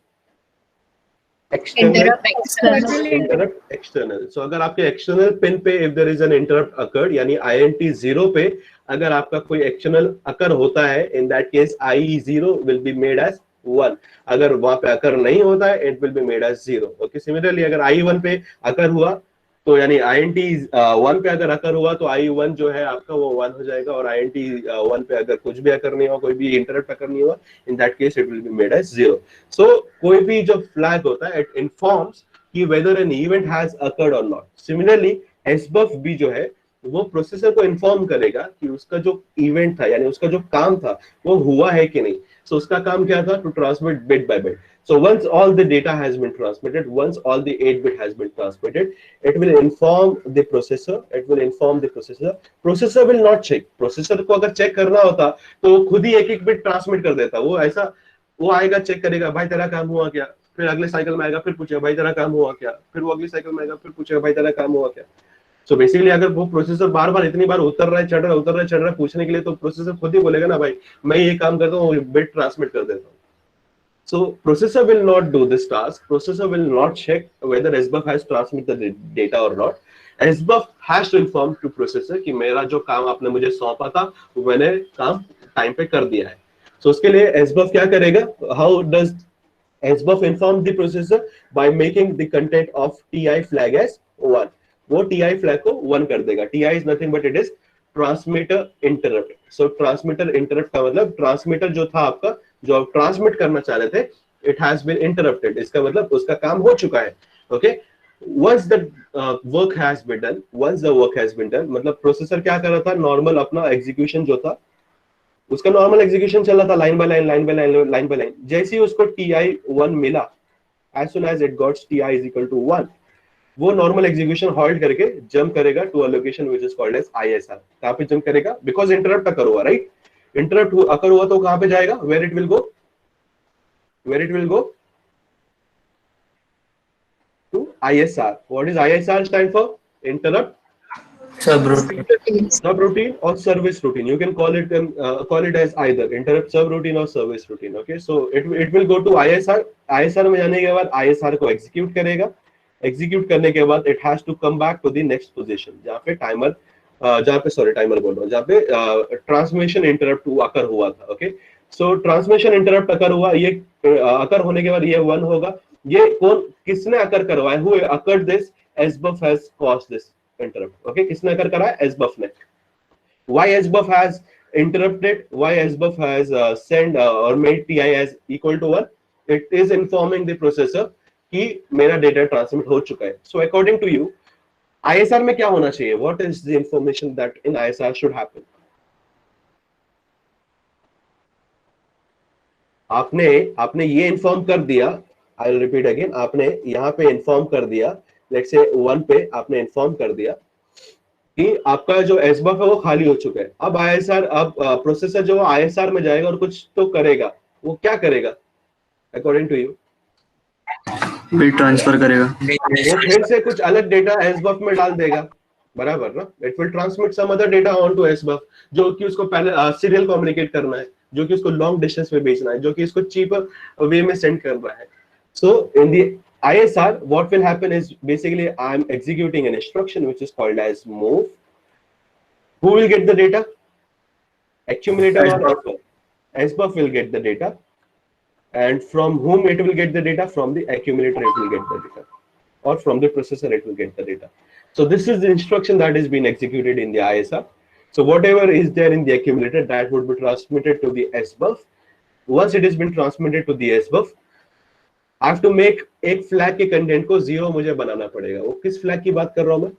interrupt external. So अगर आपके एक्सटर्नल पिन पे if there is an interrupt occurred, यानी INT 0 पे अगर आपका कोई एक्सटर्नल अकर होता है, in that case IE0 will be made as 1. अगर वहां पे अकर नहीं होता है, it will be made as 0. Okay, similarly अगर IE1 पे अकर हुआ तो यानी INT 1 पे अगर अकर हुआ तो IE1 जो है आपका वो 1 हो जाएगा, और INT 1 पे अगर कुछ भी अकर नहीं हुआ, कोई भी इंटरप्ट अकर नहीं हुआ, in that case it will be made as 0. So कोई भी जो फ्लैग होता है it informs कि whether an event has occurred or not. Similarly SBUF भी जो है वो प्रोसेसर को इन्फॉर्म करेगा कि उसका जो इवेंट था, यानी उसका जो काम था वो हुआ है कि नहीं. So उसका काम क्या था? To transmit bit by bit. So once all the data has been transmitted, once all the 8 bit has been transmitted, it will inform the processor. It will inform the processor. Processor will not check. Processor को अगर check करना होता तो खुद ही एक एक bit transmit कर देता. वो ऐसा वो आएगा, चेक करेगा, भाई तेरा काम हुआ क्या, फिर अगले साइकिल में आएगा, फिर पूछेगा भाई तेरा काम हुआ क्या, फिर वो अगले साइकिल में आएगा, फिर पूछेगा भाई तेरा काम हुआ क्या. सो बेसिकली अगर वो प्रोसेसर बार बार इतनी बार उतर रहा है चढ़ रहा है पूछने के लिए, तो प्रोसेसर खुद ही बोलेगा ना भाई मैं ये काम करता हूँ, बिट ट्रांसमिट कर देता हूँ. So processor will not do this task. Processor will not check whether SBUF has transmitted the data or not. SBUF has to inform to processor कि मेरा जो काम आपने मुझे सौंपा था वो मैंने काम टाइम पे कर दिया है. So उसके लिए SBUF क्या करेगा? How does SBUF informs the processor by making the content of TI flag as 1. वो TI flag को 1 कर देगा. TI is nothing but it is transmitter interrupt. So transmitter interrupt का मतलब transmitter जो था आपका, जो आप transmit करना चाह रहे थे, it has been interrupted. इसका मतलब उसका काम हो चुका है. Okay? Once the work has been done, मतलब प्रोसेसर क्या कर रहा था, नॉर्मल अपना एग्जीक्यूशन जो था उसका नॉर्मल एग्जीक्यूशन चल रहा था, लाइन बाय लाइन. जैसे ही उसको TI1 मिला, as soon as it got TI is equal to 1, वो नॉर्मल एग्जीक्यूशन हॉल्ट करके जंप करेगा to a location which is called as ISR. कहां पे जंप करेगा? बिकॉज इंटरप्ट अकर हुआ, राइट? इंटरप्ट अकर हुआ तो कहां पे जाएगा? Where it will go to ISR. What is ISR stand for? Interrupt subroutine or service routine. You can call it as either interrupt subroutine or service routine. Okay, so it will go to ISR. ISR में जाने के बाद ISR को execute करेगा. Execute करने के बाद it has to come back to the next position. जहाँ पे टाइमर बोल रहा हूँ, जहाँ पे ट्रांसमिशन इंटरप्ट अकर हुआ था. ओके, सो ट्रांसमिशन इंटरप्ट अकर हुआ, ये अकर होने के बाद ये 1 होगा. ये कौन, किसने अकर करवाया? Who occurred this? SBUF has caused this interrupt. Okay, किसने अकर कराया? SBUF ने. Why SBUF has interrupted? Why SBUF has sent or made TI as equal to 1? It is informing the processor कि मेरा डेटा ट्रांसमिट हो चुका है. So according to you, ISR में क्या होना चाहिए? What is the information that in ISR should happen? आपने ये इन्फॉर्म कर दिया. I will repeat again. आपने यहाँ पे इन्फॉर्म कर दिया, लेट्स से 1 पे आपने इन्फॉर्म कर दिया कि आपका जो SBUF है वो खाली हो चुका है. अब ISR, अब प्रोसेसर जो ISR में जाएगा और कुछ तो करेगा. वो क्या करेगा according to you? Bit transfer करेगा. वो फिर से कुछ अलग डेटा SBUF में डाल देगा, बराबर ना? It will transmit some other data on to SBUF, जो कि उसको पहले सीरियल कम्युनिकेट करना है, जो कि उसको लॉन्ग डिस्टेंस में भेजना है, जो कि इसको चीपर वे में सेंड करना है. So in the ISR what will happen is basically I am executing an instruction which is called as move. Who will get the data? Accumulator or SBUF? SBUF will get the data. And from whom it will get the data? From the accumulator it will get the data, or from the processor it will get the data. So this is the instruction that is being executed in the ISR. So whatever is there in the accumulator, that would be transmitted to the SBUF. Once it has been transmitted to the SBUF, I have to make एक flag के content को 0 मुझे बनाना पड़ेगा. वो किस flag की बात कर रहा हूं मैं?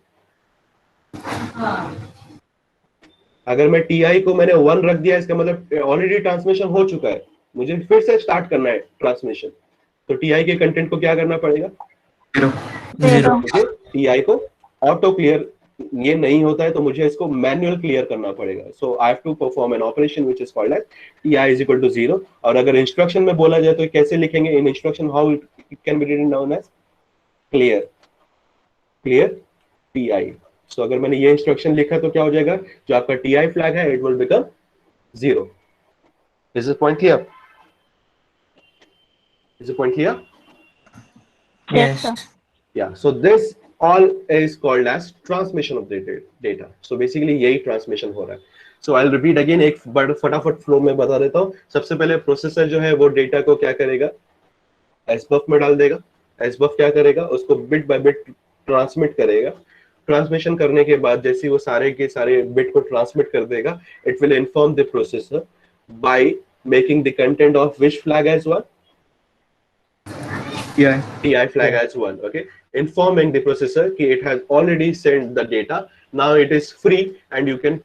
अगर मैं TI को मैंने 1 रख दिया, इसका मतलब ऑलरेडी ट्रांसमिशन हो चुका है, मुझे फिर से स्टार्ट करना है ट्रांसमिशन. तो TI के कंटेंट को क्या करना पड़ेगा? 0. TI को ऑटो क्लियर ये नहीं होता है, तो मुझे इसको मैन्युअल क्लियर करना पड़ेगा. So I have to perform an operation which is called as TI is equal to 0. और अगर इंस्ट्रक्शन में बोला जाए तो कैसे लिखेंगे in instruction? How it can be written down as clear TI. So अगर मैंने ये इंस्ट्रक्शन लिखा तो क्या हो जाएगा? जो आपका TI फ्लैग है it will become 0. Is this point clear? Is the point clear? Yes, sir. Yeah. So this all is called as transmission of the data. So basically यही transmission हो रहा है. So I'll repeat again, एक बड़ा फटाफट flow में बता देता हूँ. सबसे पहले प्रोसेसर जो है वो डेटा को क्या करेगा? SBUF में डाल देगा. SBUF क्या करेगा? उसको बिट बाय बिट ट्रांसमिट करेगा. ट्रांसमिशन करने के बाद जैसे वो सारे के सारे बिट को ट्रांसमिट कर देगा, it will inform the processor by making the content of which flag as one? TI flag as 1. Okay, informing the processor कि it has already sent the data. Now it is free and you can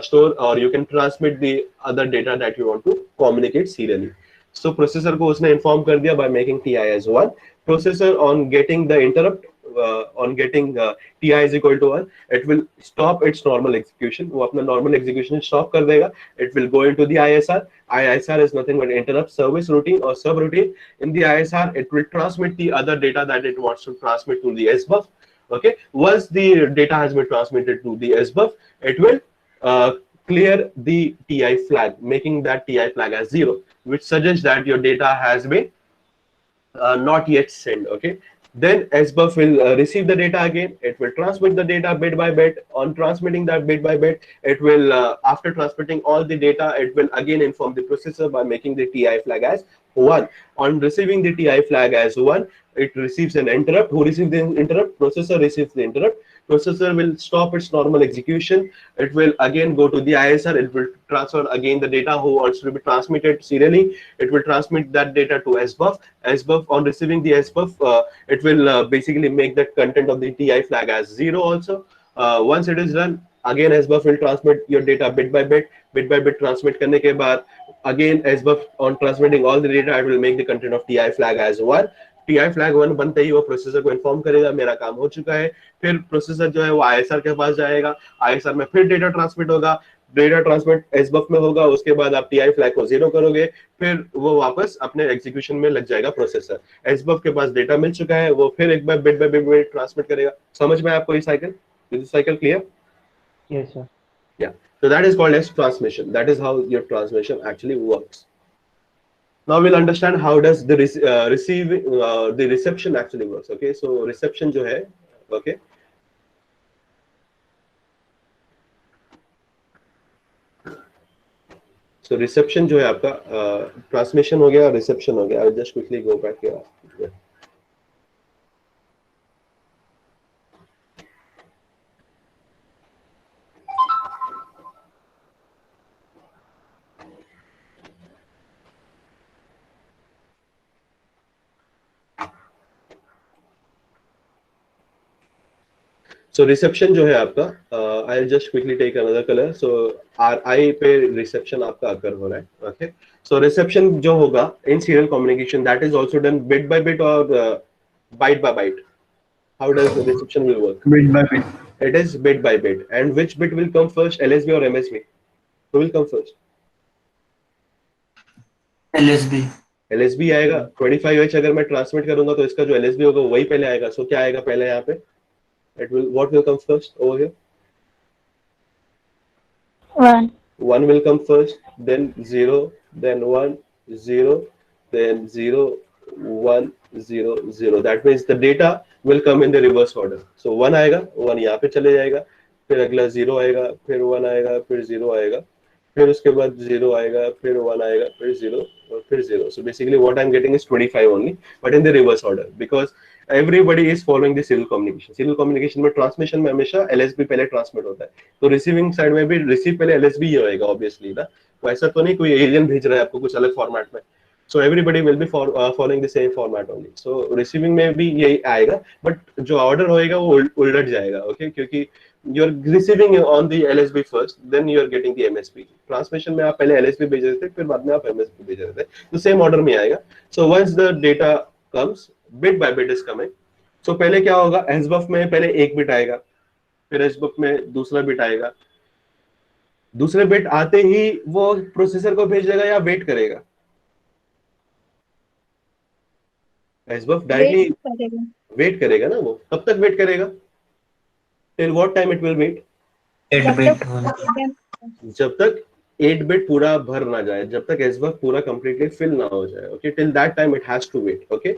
store or you can transmit the other data that you want to communicate serially. So processor को उसने inform कर दिया by making TI as 1. Processor on getting the interrupt, on getting TI is equal to 1, it will stop its normal execution. वो अपना normal execution stop कर देगा. It will go into the ISR. ISR is nothing but interrupt service routine or subroutine. In the ISR, it will transmit the other data that it wants to transmit to the SBUF. Okay. Once the data has been transmitted to the SBUF, it will clear the TI flag, making that TI flag as 0, which suggests that your data has been not yet sent. Okay. Then SBUF will receive the data again. It will transmit the data bit by bit. On transmitting that bit by bit, it will after transmitting all the data, it will again inform the processor by making the TI flag as 1. On receiving the TI flag as 1, it receives an interrupt. Who receives the interrupt? Processor receives the interrupt. Processor will stop its normal execution. It will again go to the ISR. It will transfer again the data who wants to be transmitted serially. It will transmit that data to SBUF. SBUF, on receiving the SBUF, it will basically make that content of the TI flag as 0 also. Once it is done, again SBUF will transmit your data bit by bit transmit करने के बाद again SBUF on transmitting all the data, it will make the content of TI flag as 1. TI flag 1 बनते ही वो processor को inform करेगा मेरा काम हो चुका है. फिर प्रोसेसर जो है वो ISR के पास जाएगा. ISR में फिर डेटा ट्रांसमिट होगा. डेटा ट्रांसमिट SBUF में होगा. उसके बाद आप TI फ्लैग को 0 करोगे. फिर वो वापस अपने एग्जीक्यूशन में लग जाएगा प्रोसेसर. SBUF के पास डेटा मिल चुका है. वो फिर एक बार बिट बाय बिट ट्रांसमिट करेगा. समझ में आपको ये cycle? Is this cycle clear? Yes, sir. Yeah. So that is called as transmission. That is how your transmission actually works. Now we'll understand how does the the reception actually works. Okay. So reception जो है, okay. So reception जो है आपका transmission हो गया, reception हो गया. I'll just quickly go back here. Yeah. So reception जो है आपका, I'll just quickly take another color. So RI पे reception आपका occur हो रहा है, okay? So reception जो होगा in serial communication, that is also done bit by bit or byte by byte. How does the reception will work? Bit by bit. It is bit by bit. And which bit will come first, LSB or MSB? Who will come first? LSB. LSB आएगा. 25H अगर मैं transmit करूंगा तो इसका जो LSB होगा वही पहले आएगा. So क्या आएगा पहले यहाँ पे? What will come first over here? 1. 1 will come first, then 0, then 1, 0, then 0, 1, 0, 0. That means the data will come in the reverse order. So 1 आएगा, 1 यहाँ पे चले जाएगा, फिर अगला 0 आएगा, फिर 1 आएगा, फिर 0 आएगा, फिर उसके बाद 0 आएगा, फिर 1 आएगा, फिर 0 और फिर 0. So basically what I'm getting is 25 only, but in the reverse order because everybody is following the serial communication. Serial communication में transmission में हमेशा LSB पहले transmit होता है. तो receiving side में भी receive पहले LSB ही होएगा obviously ना. वैसा तो नहीं कोई alien भेज रहा है आपको कुछ अलग format में. So everybody will be following the same format only. So receiving में भी यही आएगा, but जो order होएगा वो उलट जाएगा, okay? क्योंकि you're receiving on the LSB first, then you're getting the MSB. Transmission में आप पहले LSB भेज रहे थे, फिर बाद में आप MSB भेज रहे थे. तो same order में आएगा. So once the data comes, bit by bit is coming. So पहले क्या होगा? SBUF में पहले एक बिट आएगा, फिर SBUF में दूसरा बिट आएगा. दूसरे बिट आते ही वो प्रोसेसर को भेज देगा या वेट करेगा? SBUF डायरेक्टली वेट करेगा ना. वो कब तक वेट करेगा? Till what time it will wait? 8 bit. जब तक 8 बिट पूरा भर ना जाए, जब तक SBUF पूरा completely fill ना हो जाए. Okay, till that time it has to wait. Okay.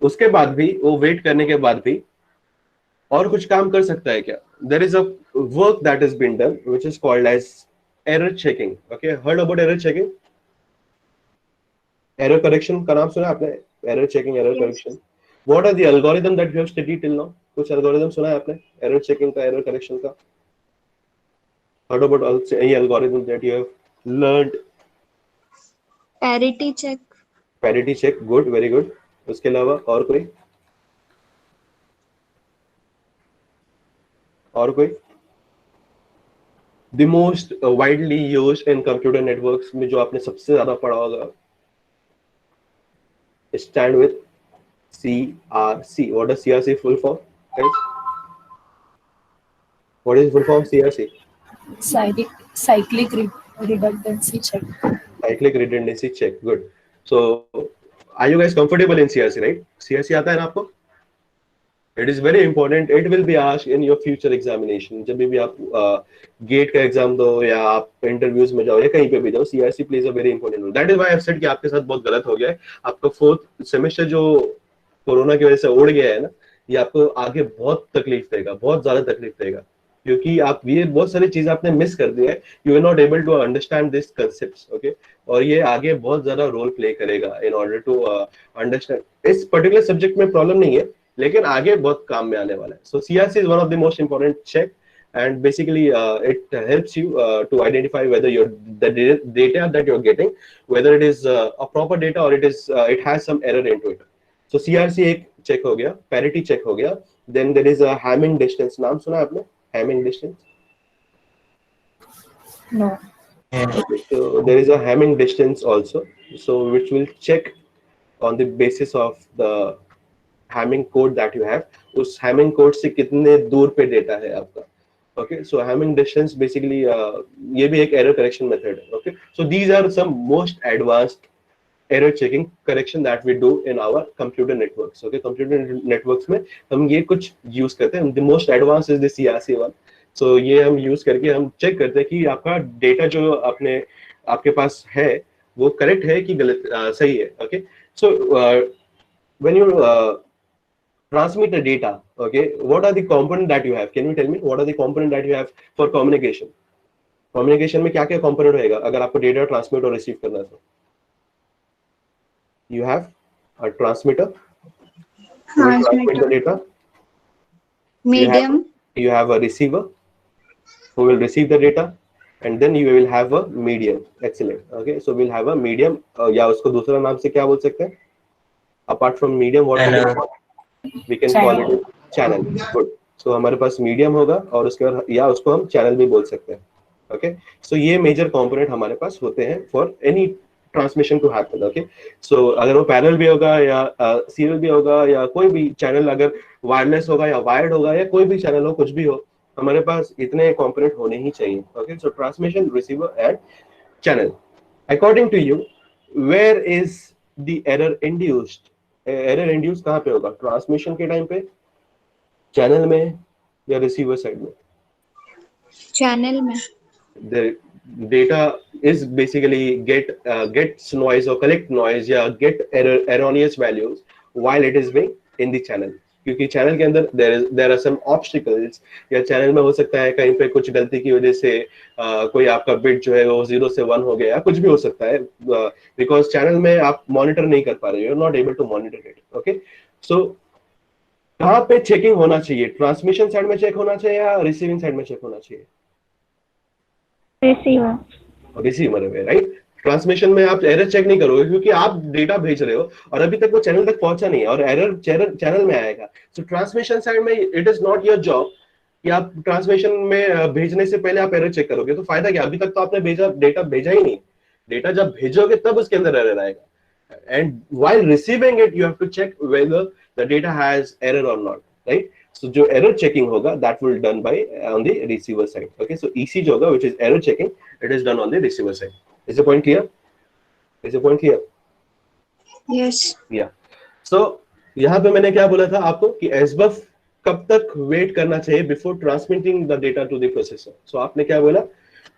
उसके बाद भी वो वेट करने के बाद भी और कुछ काम कर सकता है क्या? There is a work that has been done which is called as error checking. Okay, heard about error checking? Error correction का नाम सुना आपने? Error checking, error correction. What are the algorithm that you have studied till now? कुछ algorithm सुना है आपने? Error checking का, error correction का? Heard about any algorithm that you have learned? Parity check. Parity check, good, very good. उसके अलावा और कोई? और कोई? The most widely used in computer networks में जो आपने सबसे ज्यादा पढ़ा होगा, stand with CRC. What does CRC full form, guys? What is full form CRC? Cyclic redundancy check. Cyclic redundancy check. Good. So, are you guys comfortable in CRC, right? CRC आता है ना आपको? It is very important. It will be asked in your future examination. जब भी आप gate का exam दो या आप इंटरव्यूज में जाओ या कहीं पे भी जाओ, CRC plays a very important role. That is why I've said कि आपके साथ बहुत गलत हो गया है. आपका 4th सेमेस्टर जो कोरोना की वजह से उड़ गया है ना, ये आपको आगे बहुत तकलीफ देगा, बहुत ज्यादा तकलीफ देगा. क्योंकि आप ये बहुत सारी चीजें आपने मिस कर दी है, you are not able to understand this concept, okay. और ये आगे बहुत ज्यादा रोल प्ले करेगा इन ऑर्डर टू अंडरस्टैंड। इस पर्टिकुलर सब्जेक्ट में प्रॉब्लम नहीं है, लेकिन आगे बहुत काम में आने वाला है। So CRC is one of the most important check, and basically it helps you to identify whether the data that you're getting, whether it is a proper data or it has some error into it. So CRC एक check हो गया, parity check हो गया, then there is a Hamming distance. नाम सुना आपने Hamming distance? No. Okay, so there is a Hamming distance also, so which will check on the basis of the Hamming code that you have, उस Hamming code से कितने दूर पे data है आपका। Okay, so Hamming distance basically ये भी एक error correction method है। Okay, so these are some most advanced error checking correction that we do in our computer networks. Okay, computer networks में हम ये कुछ use करते हैं। The most advanced is the CRC one. So ये हम use करके हम check करते हैं कि आपका data जो आपके पास है वो correct है कि गलत सही है। Okay, so when you transmit the data, okay, what are the component that you have? Can you tell me what are the component that you have for communication? Communication में क्या क्या component रहेगा अगर आपको data transmit और receive करना है तो? You have a transmitter who will transmit the data. Medium. You have a receiver who will receive the data, and then you will have a medium. Excellent. Okay, so we'll have a medium, या उसको दूसरा नाम से क्या बोल सकते हैं? Apart from medium, what we can call it channel. Good. So हमारे पास medium होगा और उसके बाद या उसको हम channel भी बोल सकते हैं। Okay. So ये major component हमारे पास होते हैं for any transmission to happen. Okay. So अगर वो parallel भी होगा या serial भी होगा या कोई भी channel अगर wireless होगा या wired होगा या कोई भी channel हो, कुछ भी हो, हमारे पास इतने component होने ही चाहिए। Okay. So transmission, receiver and channel. According to you, where is the error induced? Error induce कहाँ पे होगा? ट्रांसमिशन के टाइम पे, चैनल में या रिसीवर साइड में? चैनल में। The data is basically gets noise or collect noise या get erroneous values while it is being in the channel. क्योंकि चैनल के अंदर there are some obstacles, या चैनल में हो सकता है कहीं पे कुछ गलती की वजह से कोई आपका बिट जो है वो 0 से 1 हो गया, कुछ भी हो सकता है, बिकॉज चैनल में आप मॉनिटर नहीं कर पा रहे, you are not able to monitor it. Okay, so कहाँ पे चेकिंग होना चाहिए? ट्रांसमिशन साइड में चेक होना चाहिए या रिसीविंग साइड में चेक होना चाहिए? रिसीवर में, राइट। ट्रांसमिशन में आप एरर चेक नहीं करोगे क्योंकि आप डेटा भेज रहे हो और अभी तक वो चैनल तक पहुंचा नहीं है और एरर चैनल में आएगा। सो ट्रांसमिशन साइड में it is not your job कि आप ट्रांसमिशन में भेजने से पहले आप एरर चेक करोगे, तो फायदा क्या? अभी तक तो आपने डेटा भेजा ही नहीं। डेटा जब भेजोगे तब उसके अंदर एरर आएगा, and while receiving it you have to check whether the data has error और नॉट, राइट। So जो error checking होगा that will done by on the receiver side. Okay, so EC जो होगा which is error checking, it is done on the receiver side. Is the point clear? Is the point clear? Yes. Yeah. So यहाँ पे मैंने क्या बोला था आपको कि SBUF कब तक वेट करना चाहिए before transmitting the data to the processor. So आपने क्या बोला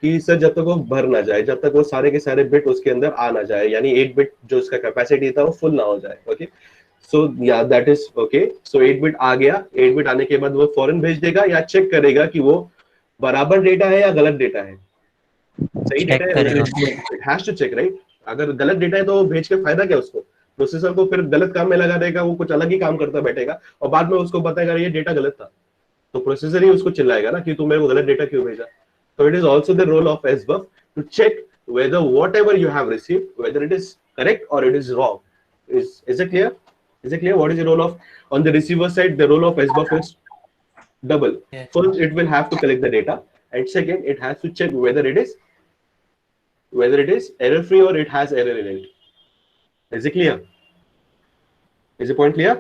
कि सर जब तक वो भर ना जाए, जब तक वो सारे के सारे बिट उसके अंदर आ ना जाए, यानी 8 बिट जो उसका कैपेसिटी था वो फुल ना हो जाए। Okay, so yeah that is okay. So 8 bit आ गया, 8 बिट आने के बाद वो फौरन भेज देगा या चेक करेगा कि वो बराबर डेटा है या गलत डेटा है, सही डेटा है? It has to check, right. अगर गलत डेटा है तो वो भेज के फायदा क्या उसको? प्रोसेसर को फिर गलत काम में लगा देगा, वो कुछ अलग ही काम करता बैठेगा और बाद में उसको बताएगा ये डेटा गलत था, तो प्रोसेसर ही उसको चिल्लाएगा ना कि तू मेरे को गलत डेटा क्यों भेजा। So it is also the role of SBUF to check whether whatever you have received, whether it is correct or it is wrong. Is it clear? Is it clear? What is the role of, on the receiver side, the role of SBUF is double. Yes. First, it will have to collect the data, and second, it has to check whether it is error free or it has error in it. Is it clear? Is the point clear?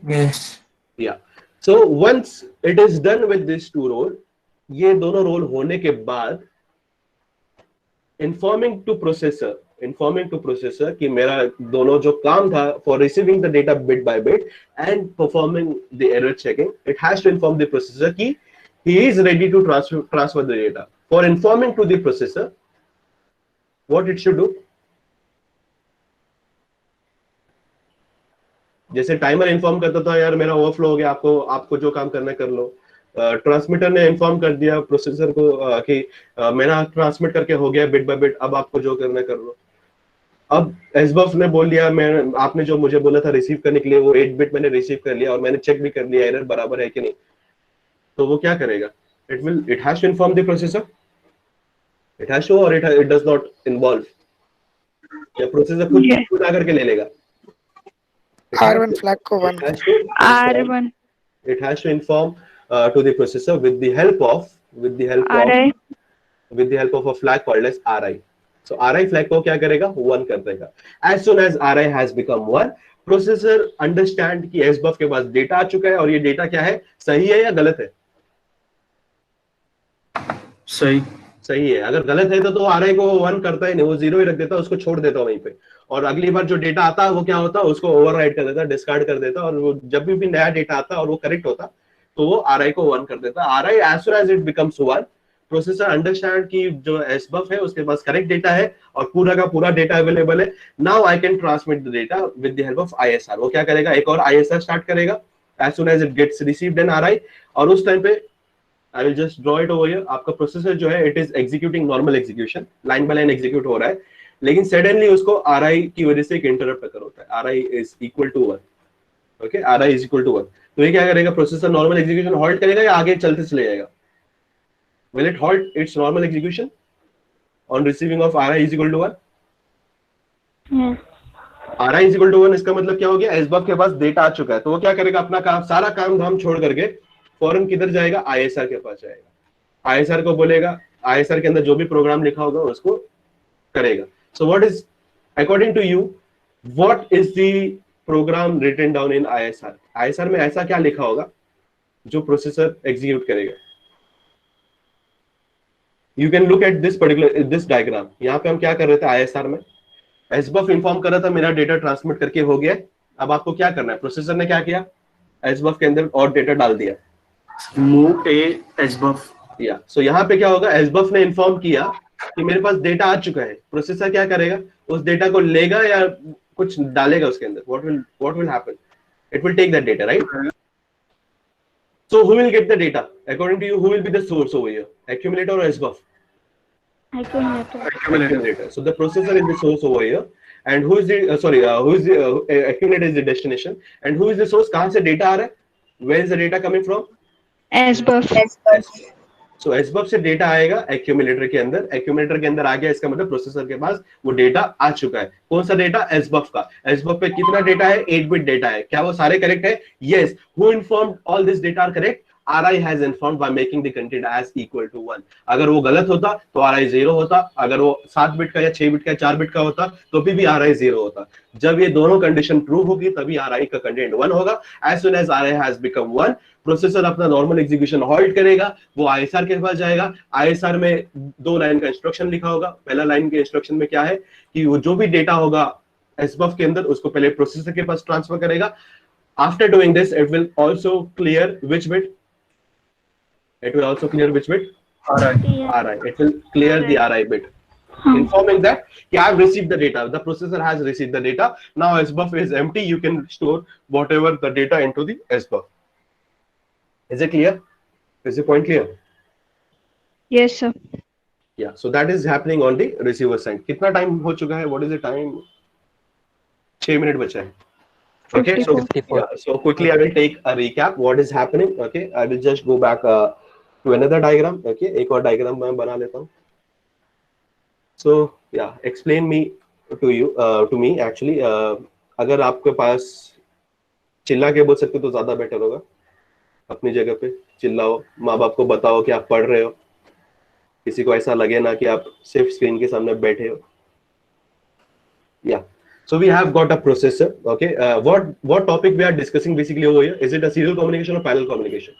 Yes. Yeah. So once it is done with these two roles, ये दोनों role होने के बाद informing two processor कि मेरा दोनों जो काम था for receiving the data bit by bit and performing the error checking, it has to inform the processor कि he is ready to transfer the data. For informing to the processor what it should do, जैसे timer inform करता था यार मेरा overflow हो गया, आपको जो काम करना है कर लो, ट्रांसमीटर ने इन्फॉर्म कर दिया प्रोसेसर को कि मेरा ट्रांसमिट करके हो गया बिट बाय बिट, अब आपको जो करना है कर लो। अब एसबफ ने बोल दिया मैं आपने जो मुझे बोला था रिसीव करने के लिए वो 8 बिट मैंने रिसीव कर लिया और मैंने चेक भी कर लिया एरर बराबर है कि नहीं, तो वो क्या करेगा? It has to inform the processor, it has to, और इट डज नॉट इन्वॉल्व, या प्रोसेसर खुद आकर के ले लेगा? R1 flag को 1 R1 it has to inform to the processor with the help of a flag called as RI. So RI flag को क्या करेगा? 1 कर देगा। As soon as RI has become 1, processor understand कि SBUF के पास data आ चुका है और ये डेटा क्या है, सही है या गलत है? सही है। अगर गलत है तो RI को 1 करता ही नहीं, वो 0 ही रख देता, उसको छोड़ देता वहीं पे, और अगली बार जो डेटा आता है वो क्या होता है, उसको ओवरराइड कर देता, डिस्कार्ड कर देता, और वो जब भी नया डेटा आता और वो करेक्ट होता तो वो RI को 1 कर देता। RI as soon as it becomes 1, processor understand कि जो SBUF है उसके पास करेक्ट डेटा है और पूरा का पूरा डेटा अवेलेबल है। Now I can transmit the data with the help of ISR। वो क्या करेगा? एक और ISR स्टार्ट करेगा as soon as it gets received an RI, और उस टाइम पे I will just draw it over here। आपका प्रोसेसर जो है it is executing normal execution, line by line execute हो रहा है, लेकिन सडनली उसको RI की वजह से एक इंटरप्ट अकर होता है, RI is equal to 1। Okay, RI is equal to 1, तो ये क्या करेगा? प्रोसेसर नॉर्मल एग्जीक्यूशन हॉल्ट करेगा या आगे चलते चले जाएगा? Will it halt its normal execution on receiving of RI is equal to 1? Yes. RI is equal to 1 इसका मतलब क्या हो गया? SBUF के पास डेटा आ चुका है, तो वो क्या करेगा? अपना काम, सारा काम धाम छोड़ करके फौरन किधर जाएगा? ISR के पास जाएगा। ISR को बोलेगा, ISR के अंदर जो भी प्रोग्राम लिखा होगा उसको करेगा। So what is, according to you, what is the program written down in ISR? ISR में ऐसा क्या लिखा होगा जो प्रोसेसर एग्जीक्यूट करेगा? You can look at this diagram। यहाँ पे हम क्या कर रहे थे? ISR में SBUF इन्फॉर्म कर रहा था मेरा डेटा ट्रांसमिट करके हो गया। अब आपको क्या करना है? प्रोसेसर ने क्या किया? SBUF के अंदर और डेटा डाल दिया, move a SBUF। या सो यहाँ पे क्या होगा? SBUF ने इन्फॉर्म किया कि मेरे पास डेटा आ चुका है, प्रोसेसर क्या करेगा? उस डेटा को लेगा या कुछ डालेगा उसके अंदर? what will happen? It will take that data, right? So who will get the data? According to you, who will be the source over here? Accumulator or SBUF? Accumulator. So the processor is the source over here, and who is the accumulator is the destination, and who is the source? कहाँ से data आ रहा है? Where is the data coming from? SBUF। So SBUF से data आएगा accumulator के अंदर, accumulator के अंदर आ गया, इसका मतलब प्रोसेसर के पास वो डेटा आ चुका है। कौन सा डेटा? SBUF का। SBUF पे कितना डेटा है? 8 बिट डेटा है। क्या वो सारे करेक्ट है? Yes. Who informed all this data are correct? RI has informed by making the content as equal to 1। अगर वो गलत होता तो RI 0 होता, अगर वो 7 बिट का या 6 बिट का या 4 बिट का होता तो भी RI 0 होता। जब ये दोनों कंडीशन प्रूव होगी तभी RI का कंटेंट 1 होगा। As soon as RI has become 1, processor अपना नॉर्मल एग्जीक्यूशन हॉल्ट करेगा, वो ISR के पास जाएगा। ISR में 2 लाइन का इंस्ट्रक्शन लिखा होगा। पहला लाइन के इंस्ट्रक्शन में क्या है कि वो जो भी डेटा होगा SBUF के अंदर उसको पहले प्रोसेसर के पास ट्रांसफर करेगा। After doing this, it will also clear which bit? It will also clear which bit? RI. It will clear the RI bit, informing that I have received the data. The processor has received the data. Now SBUF is empty. You can store whatever the data into the SBUF. Is it clear? Is the point clear? Yes, sir. Yeah. So that is happening on the receiver side. कितना time हो चुका है? What is the time? 6 minute बचा है. Okay. So yeah. So quickly I will take a recap. What is happening? Okay. I will just go back to another diagram. Okay. एक और diagram मैं बना लेता हूँ. So yeah, explain me to me actually. अगर आपके पास चिल्ला के बोल सकते तो ज्यादा बेटर होगा। अपनी जगह पे चिल्लाओ, माँ बाप को बताओ कि आप पढ़ रहे हो, किसी को ऐसा लगे ना कि आप सिर्फ स्क्रीन के सामने बैठे हो। Yeah. So we have got a processor. Okay. What topic we are discussing basically over here? Is it a serial communication or parallel communication?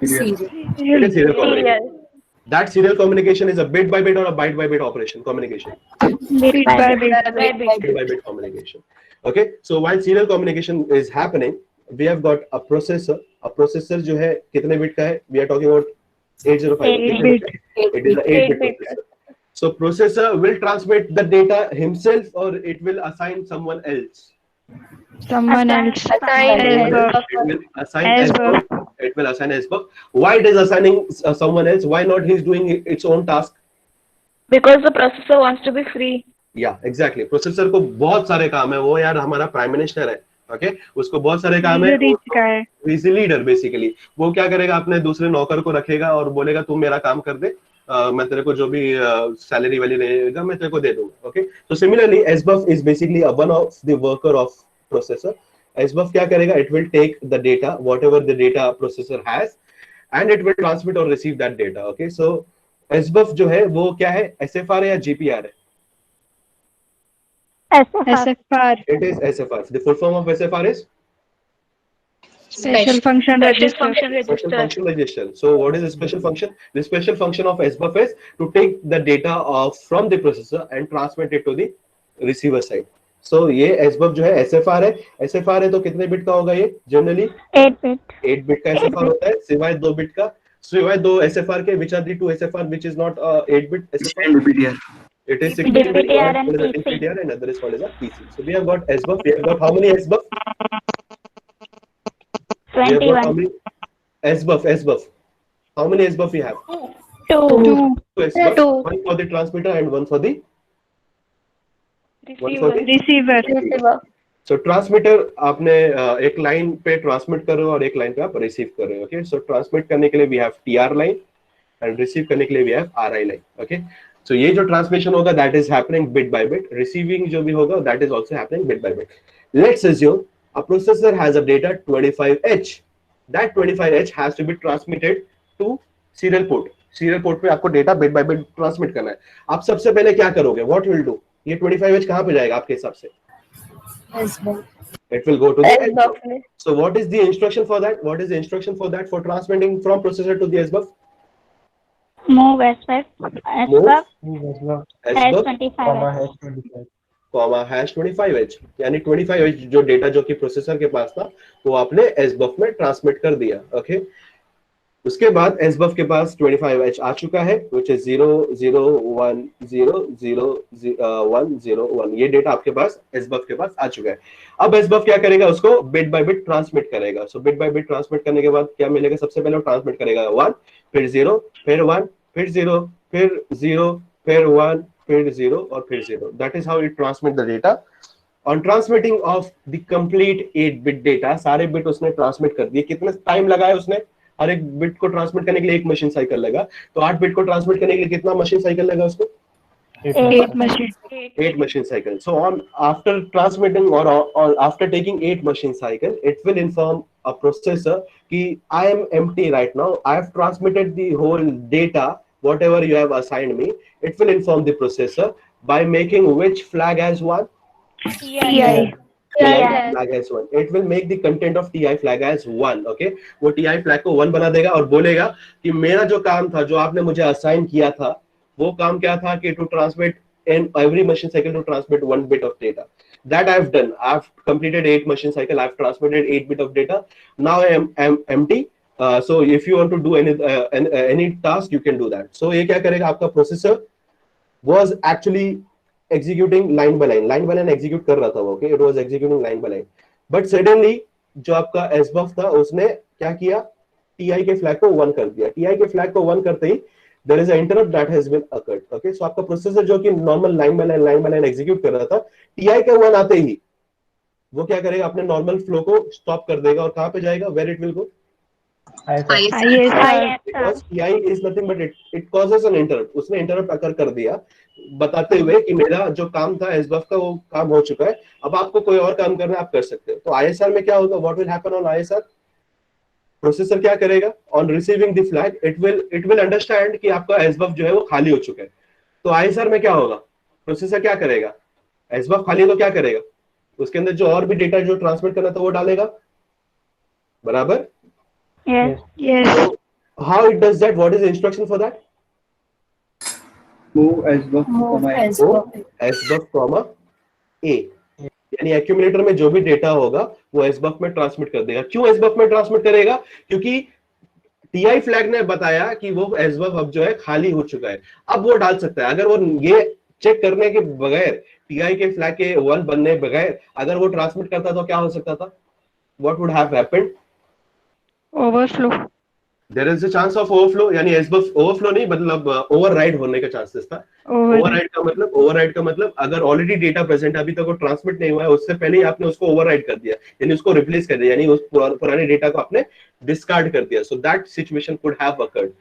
Serial. It is serial communication. That serial communication is a bit by bit or a byte by bit operation communication. Bit by bit. Bit by bit communication. Okay. So while serial communication is happening, we have got a processor. A processor जो है कितने bit का है? We are talking about 805. 8 bit. It is an 8 bit processor. So processor will transmit the data himself or it will assign someone else? Someone else. It will assign SBUF it will assign SBUF. Why it is assigning someone else? Why not he is doing its own task? Because the processor wants to be free. या exactly processor को बहुत सारे काम है, वो यार हमारा prime minister है, ओके उसको बहुत सारे काम है, इज लीडर बेसिकली। वो क्या करेगा, अपने दूसरे नौकर को रखेगा और बोलेगा तू मेरा काम कर दे, मैं तेरे को जो भी सैलरी वाली रहेगा मैं तेरे को दे दूंगा, ओके। तो similarly SBUF is basically one of the worker of processor. SBUF क्या करेगा, it will take the data whatever the data processor has and it will transmit और receive that data, okay. So SBUF जो है वो क्या है, SFR है या GPR है? SFR. It is SFR. The full form of SFR is Special function register. special function register. So what is a special function? The special function of SBUF is to take the data from the processor and transmit it to the receiver side. So ये SBUF जो है SFR है। SFR है तो कितने bit का होगा ये? Generally 8 bit. 8 बिट का SFR होता है, सिवाय 2 बिट का। सिवाय 2 SFR के, which are the 2 SFR which is not 8 bit SFR? DPTR. It is 16 bit. DPTR and one is a PC. DPTR and other is called as a PC. So we have got SBUF. We have got how many SBUF? We have got how 21. many SBUF? How many SBUF we have? 2. 2 SBUF. Two. One for the transmitter and one for the Receiver. So transmitter आपने एक line पे transmit कर रहे हो और एक line पे आप रिसीव कर रहे हो, ओके। सो ट्रांसमिट करने के लिए we have TR line and receive करने के लिए we have RI line, okay. So ये जो ट्रांसमिशन होगा that is happening bit by bit, receiving जो भी होगा that is also happening bit by bit. Let's assume a processor has a data 25H. That 25H has to be transmitted to serial port. Serial port पे आपको data bit by bit transmit करना है। आप सबसे पहले क्या करोगे, what will do, ये 25H कहाँ पे जाएगा आपके हिसाब से? It will go to the SBUF. So what is the instruction for that? What is the instruction for that, for transmitting from processor to the SBUF? Move SBUF. SBUF S25. Comma #25H, यानी 25H जो data जो कि processor के पास था वो आपने SBUF में transmit कर दिया, ओके। उसके बाद SBUF के पास 25H आ चुका है, which is 001000101। ये डेटा आपके पास SBUF के पास आ चुका है। अब SBUF क्या करेगा, उसको बिट बाय बिट ट्रांसमिट करेगा। सो बिट बाय बिट ट्रांसमिट करने के बाद क्या मिलेगा, सबसे पहले वो ट्रांसमिट करेगा 1, फिर 0, फिर 1, फिर 0, फिर 0, फिर 1, फिर 0 और फिर 0। That is how it transmit the data. On transmitting of the complete 8 bit data, सारे बिट उसने ट्रांसमिट कर दिए। कितना टाइम लगा है उसने, हर एक बिट को ट्रांसमिट करने के लिए 1 मशीन साइकिल लगा, तो 8 बिट को ट्रांसमिट करने के लिए कितना मशीन साइकिल लगा उसको? 8 machine cycle. So on after transmitting or after taking 8 machine cycle, it will inform a processor कि I am empty right now. I have transmitted the whole data, whatever you have assigned me. It will inform the processor by making which flag as 1? TI. Flag as 1. It will make the content of TI flag as 1. Okay. वो TI flag को 1 बना देगा और बोलेगा कि मेरा जो काम था, जो आपने मुझे असाइन किया था, वो काम क्या था कि to transmit in every machine cycle to transmit 1 bit of data. That I've done. I've completed 8 machine cycle. I've transmitted 8 bit of data. Now I am empty. So if you want to do any task, you can do that. So ये क्या करेगा, आपका processor was actually executing line by line execute कर रहा था वो, okay, it was executing line by line, but suddenly जो आपका SBUF था उसने क्या किया, TI के flag को 1 कर दिया। TI के flag को 1 करते ही there is an interrupt that has been occurred, okay। So आपका processor जो कि normal line by line execute कर रहा था, TI के 1 आते ही वो क्या करेगा, अपने normal flow को stop कर देगा और कहाँ पे जाएगा, where it will go? Because TI is nothing but it causes an interrupt. उसने interrupt occur कर दिया, बताते हुए कि मेरा जो काम था SBUF का वो काम हो चुका है, अब आपको कोई और काम करना है आप कर सकते हो। तो ISR में क्या होगा, what will happen on ISR? Processor क्या करेगा, on receiving the flag it will understand कि आपका SBUF जो है वो खाली हो चुका है। तो ISR में क्या होगा, प्रोसेसर क्या करेगा, SBUF खाली है तो क्या करेगा, उसके अंदर जो और भी डेटा जो ट्रांसमिट करना था वो डालेगा, बराबर? Yes. So how it does that? What is the instruction for that? Move SBUF, comma A. यानी एक्यूमुलेटर में जो भी डेटा होगा वो SBUF में ट्रांसमिट कर देगा। क्यों SBUF में ट्रांसमिट करेगा, क्योंकि TI फ्लैग ने बताया कि वो SBUF अब जो है खाली हो चुका है, अब वो डाल सकता है। अगर वो ये चेक करने के बगैर, TI के फ्लैग के 1 बनने बगैर अगर वो ट्रांसमिट करता तो क्या हो सकता था, what would have happened? Overflow. There is a chance of overflow, यानी एसबफ ओवरफ्लो नहीं मतलब ओवरराइड होने का चांसेस था। ओवरराइड का मतलब अगर ऑलरेडी डेटा प्रेजेंट है, अभी तक वो ट्रांसमिट नहीं हुआ है, उससे पहले ही आपने उसको ओवरराइड कर दिया, यानी उसको रिप्लेस कर दिया, यानी उस पुराने डेटा को आपने डिस्कार्ड कर दिया। So that situation could have occurred.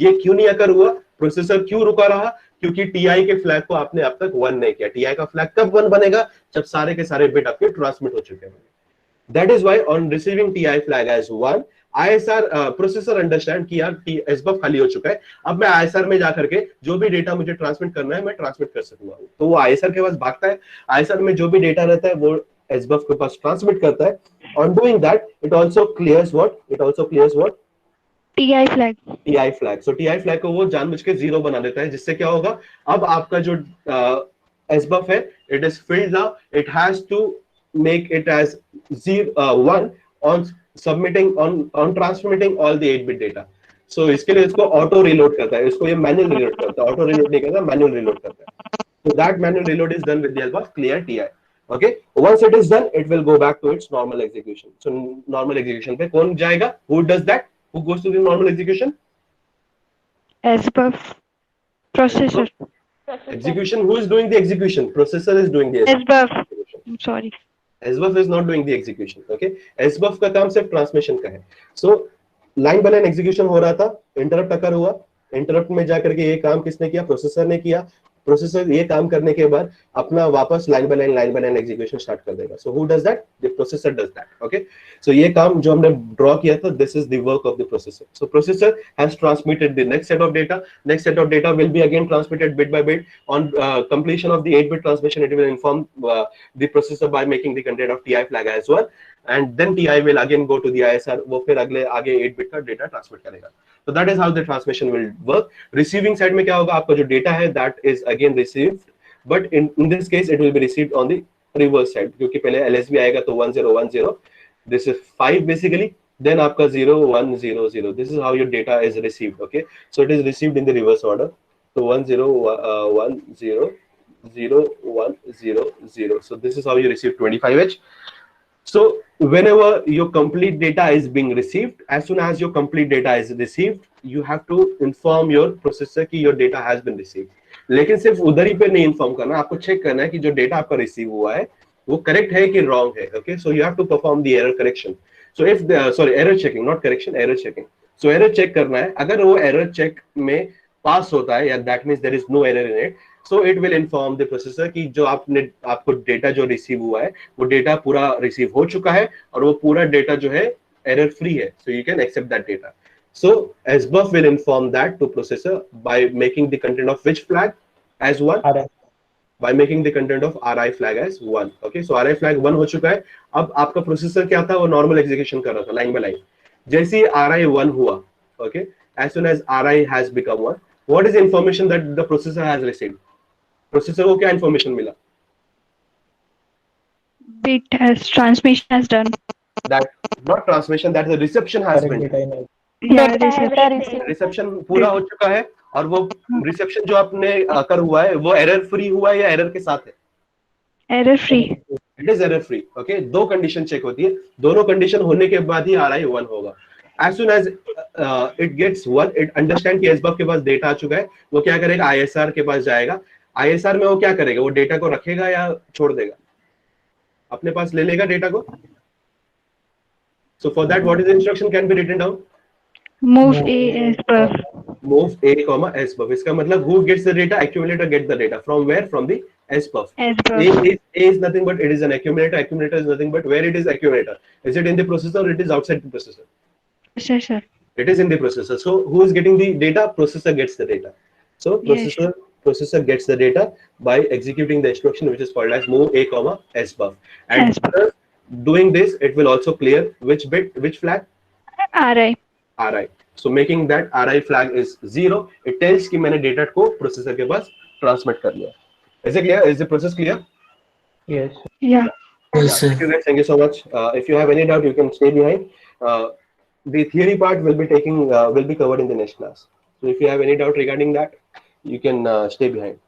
ये क्यों नहीं अकर हुआ? प्रोसेसर क्यों रुका रहा? क्योंकि टीआई के फ्लैग को आपने अब तक 1 नहीं किया। टीआई का फ्लैग कब 1 बनेगा? जब सारे के सारे बिट आपके ट्रांसमिट हो चुके हैं। That is why on receiving TI flag as 1, ISR processor understand कि यार एसबफ खाली हो चुका है, अब मैं आईएसआर में जाकर के जो भी डेटा मुझे ट्रांसमिट करना है मैं ट्रांसमिट कर सकूंगा। तो वो आईएसआर के पास भागता है, आईएसआर में जो भी डेटा रहता है वो एसबफ के पास ट्रांसमिट करता है। On doing that it also clears what TI flag. TI flag. So TI flag को वो जानबूझ के 0 बना देता है, जिससे क्या होगा, अब आपका जो एसबफ है it is filled now, it has to make it as 1 on submitting on transmitting all the 8-bit data. So इसके लिए इसको ऑटो रीलोड करता है, इसको ये मैनुअल रीलोड करता है, ऑटो रीलोड नहीं करता, मैनुअल रीलोड करता है। So that manual reload is done with the help of clear TI. Okay, once it is done it will go back to its normal execution. So normal execution पे कौन जाएगा? Who does that? Who goes to the normal execution? SBUF. Processor. Execution. Who is doing the execution? Processor is doing the SBUF. execution. I'm sorry. SBUF is not doing the execution. Okay, SBUF का काम सिर्फ transmission का है। So line by line execution हो रहा था, interrupt अकर हुआ, interrupt में जाकर के ये काम किसने किया? प्रोसेसर ने किया। प्रोसेसर ये काम करने के बाद अपना वापस line by line execution start कर देगा। So who does that? The processor does that. Okay, so ये काम जो हमने ड्रॉ किया था, this is the work of the processor. So processor has transmitted the next set of data, next set of data will be again transmitted bit by bit. On completion of the 8-bit transmission it will inform the processor by making the content of TI flag as well, and then TI will again go to the ISR, वो फिर अगले आगे 8-bit का data transmit करेगा। So that is how the transmission will work. Receiving side में क्या होगा? आपका जो डेटा है that is again received, but in this case it will be received on the reverse side, क्योंकि पहले LSB आएगा तो 1010, this is 5 basically, then आपका 0100, this is how your data is received. Okay, so it is received in the reverse order, so 10100100, so this is how you receive 25H. So whenever your complete data is being received, as soon as your complete data is received, you have to inform your processor कि your data has been received. लेकिन सिर्फ उधर ही पे नहीं inform करना, आपको check करना है कि जो डेटा आपका रिसीव हुआ है वो करेक्ट है कि रॉन्ग है। Okay, so you have to perform the error correction. So if error checking, not correction, error checking. So error check करना है, अगर वो एरर चेक में पास होता है या that means there is no error in it, so it will inform the processor कि जो आपको डेटा जो रिसीव हुआ है वो डेटा पूरा रिसीव हो चुका है और वो पूरा डेटा जो है एरर फ्री है, so you can accept that data. So SBUF will inform that to processor by making the content of which flag as 1, by making the content of RI flag as 1. Okay, so RI flag 1 हो चुका है। अब आपका processor क्या था? वो normal execution कर रहा था लाइन बाय लाइन। जैसे ही RI 1 हुआ, okay, as soon as RI has become 1, what is the information that the processor has received? Processor को क्या इंफॉर्मेशन मिला? Bit has transmission has done. That not transmission, that the reception has been done. Yeah, reception. Reception पूरा हो चुका है और वो reception जो आपने कर हुआ है वो एरर फ्री हुआ है या एरर के साथ है? Error free. It is error free. Okay, दो कंडीशन चेक होती है, दोनों कंडीशन होने के बाद ही RI 1 होगा। As soon as it gets 1, it understand कि SBUF के पास डेटा आ चुका है, वो क्या करेगा? ISR के पास जाएगा। ISR में वो क्या करेगा? वो डेटा को रखेगा या छोड़ देगा? अपने पास ले लेगा डेटा को। So for that, what is the instruction can be written down? Move A SBUF. Move A, SBUF. इसका मतलब who gets the data? Accumulator gets the data. From where? From the SBUF. SBUF. A is nothing but it is an accumulator. Accumulator is nothing but where it is accumulator. Is it in the processor or it is outside the processor? Processor. It is in the processor. So who is getting the data? Processor gets the data. So processor gets the data by executing the instruction which is called as move A, SBUF. And SBUF. doing this, it will also clear which bit, which flag? RI. RI. So making that RI flag is 0, it tells कि मैंने data को processor के पास transmit कर लिया। Is it clear? Is the process clear? Yeah. Yes, sir. Thank you so much. If you have any doubt, you can stay behind. The theory part will be covered in the next class. So if you have any doubt regarding that, you can stay behind.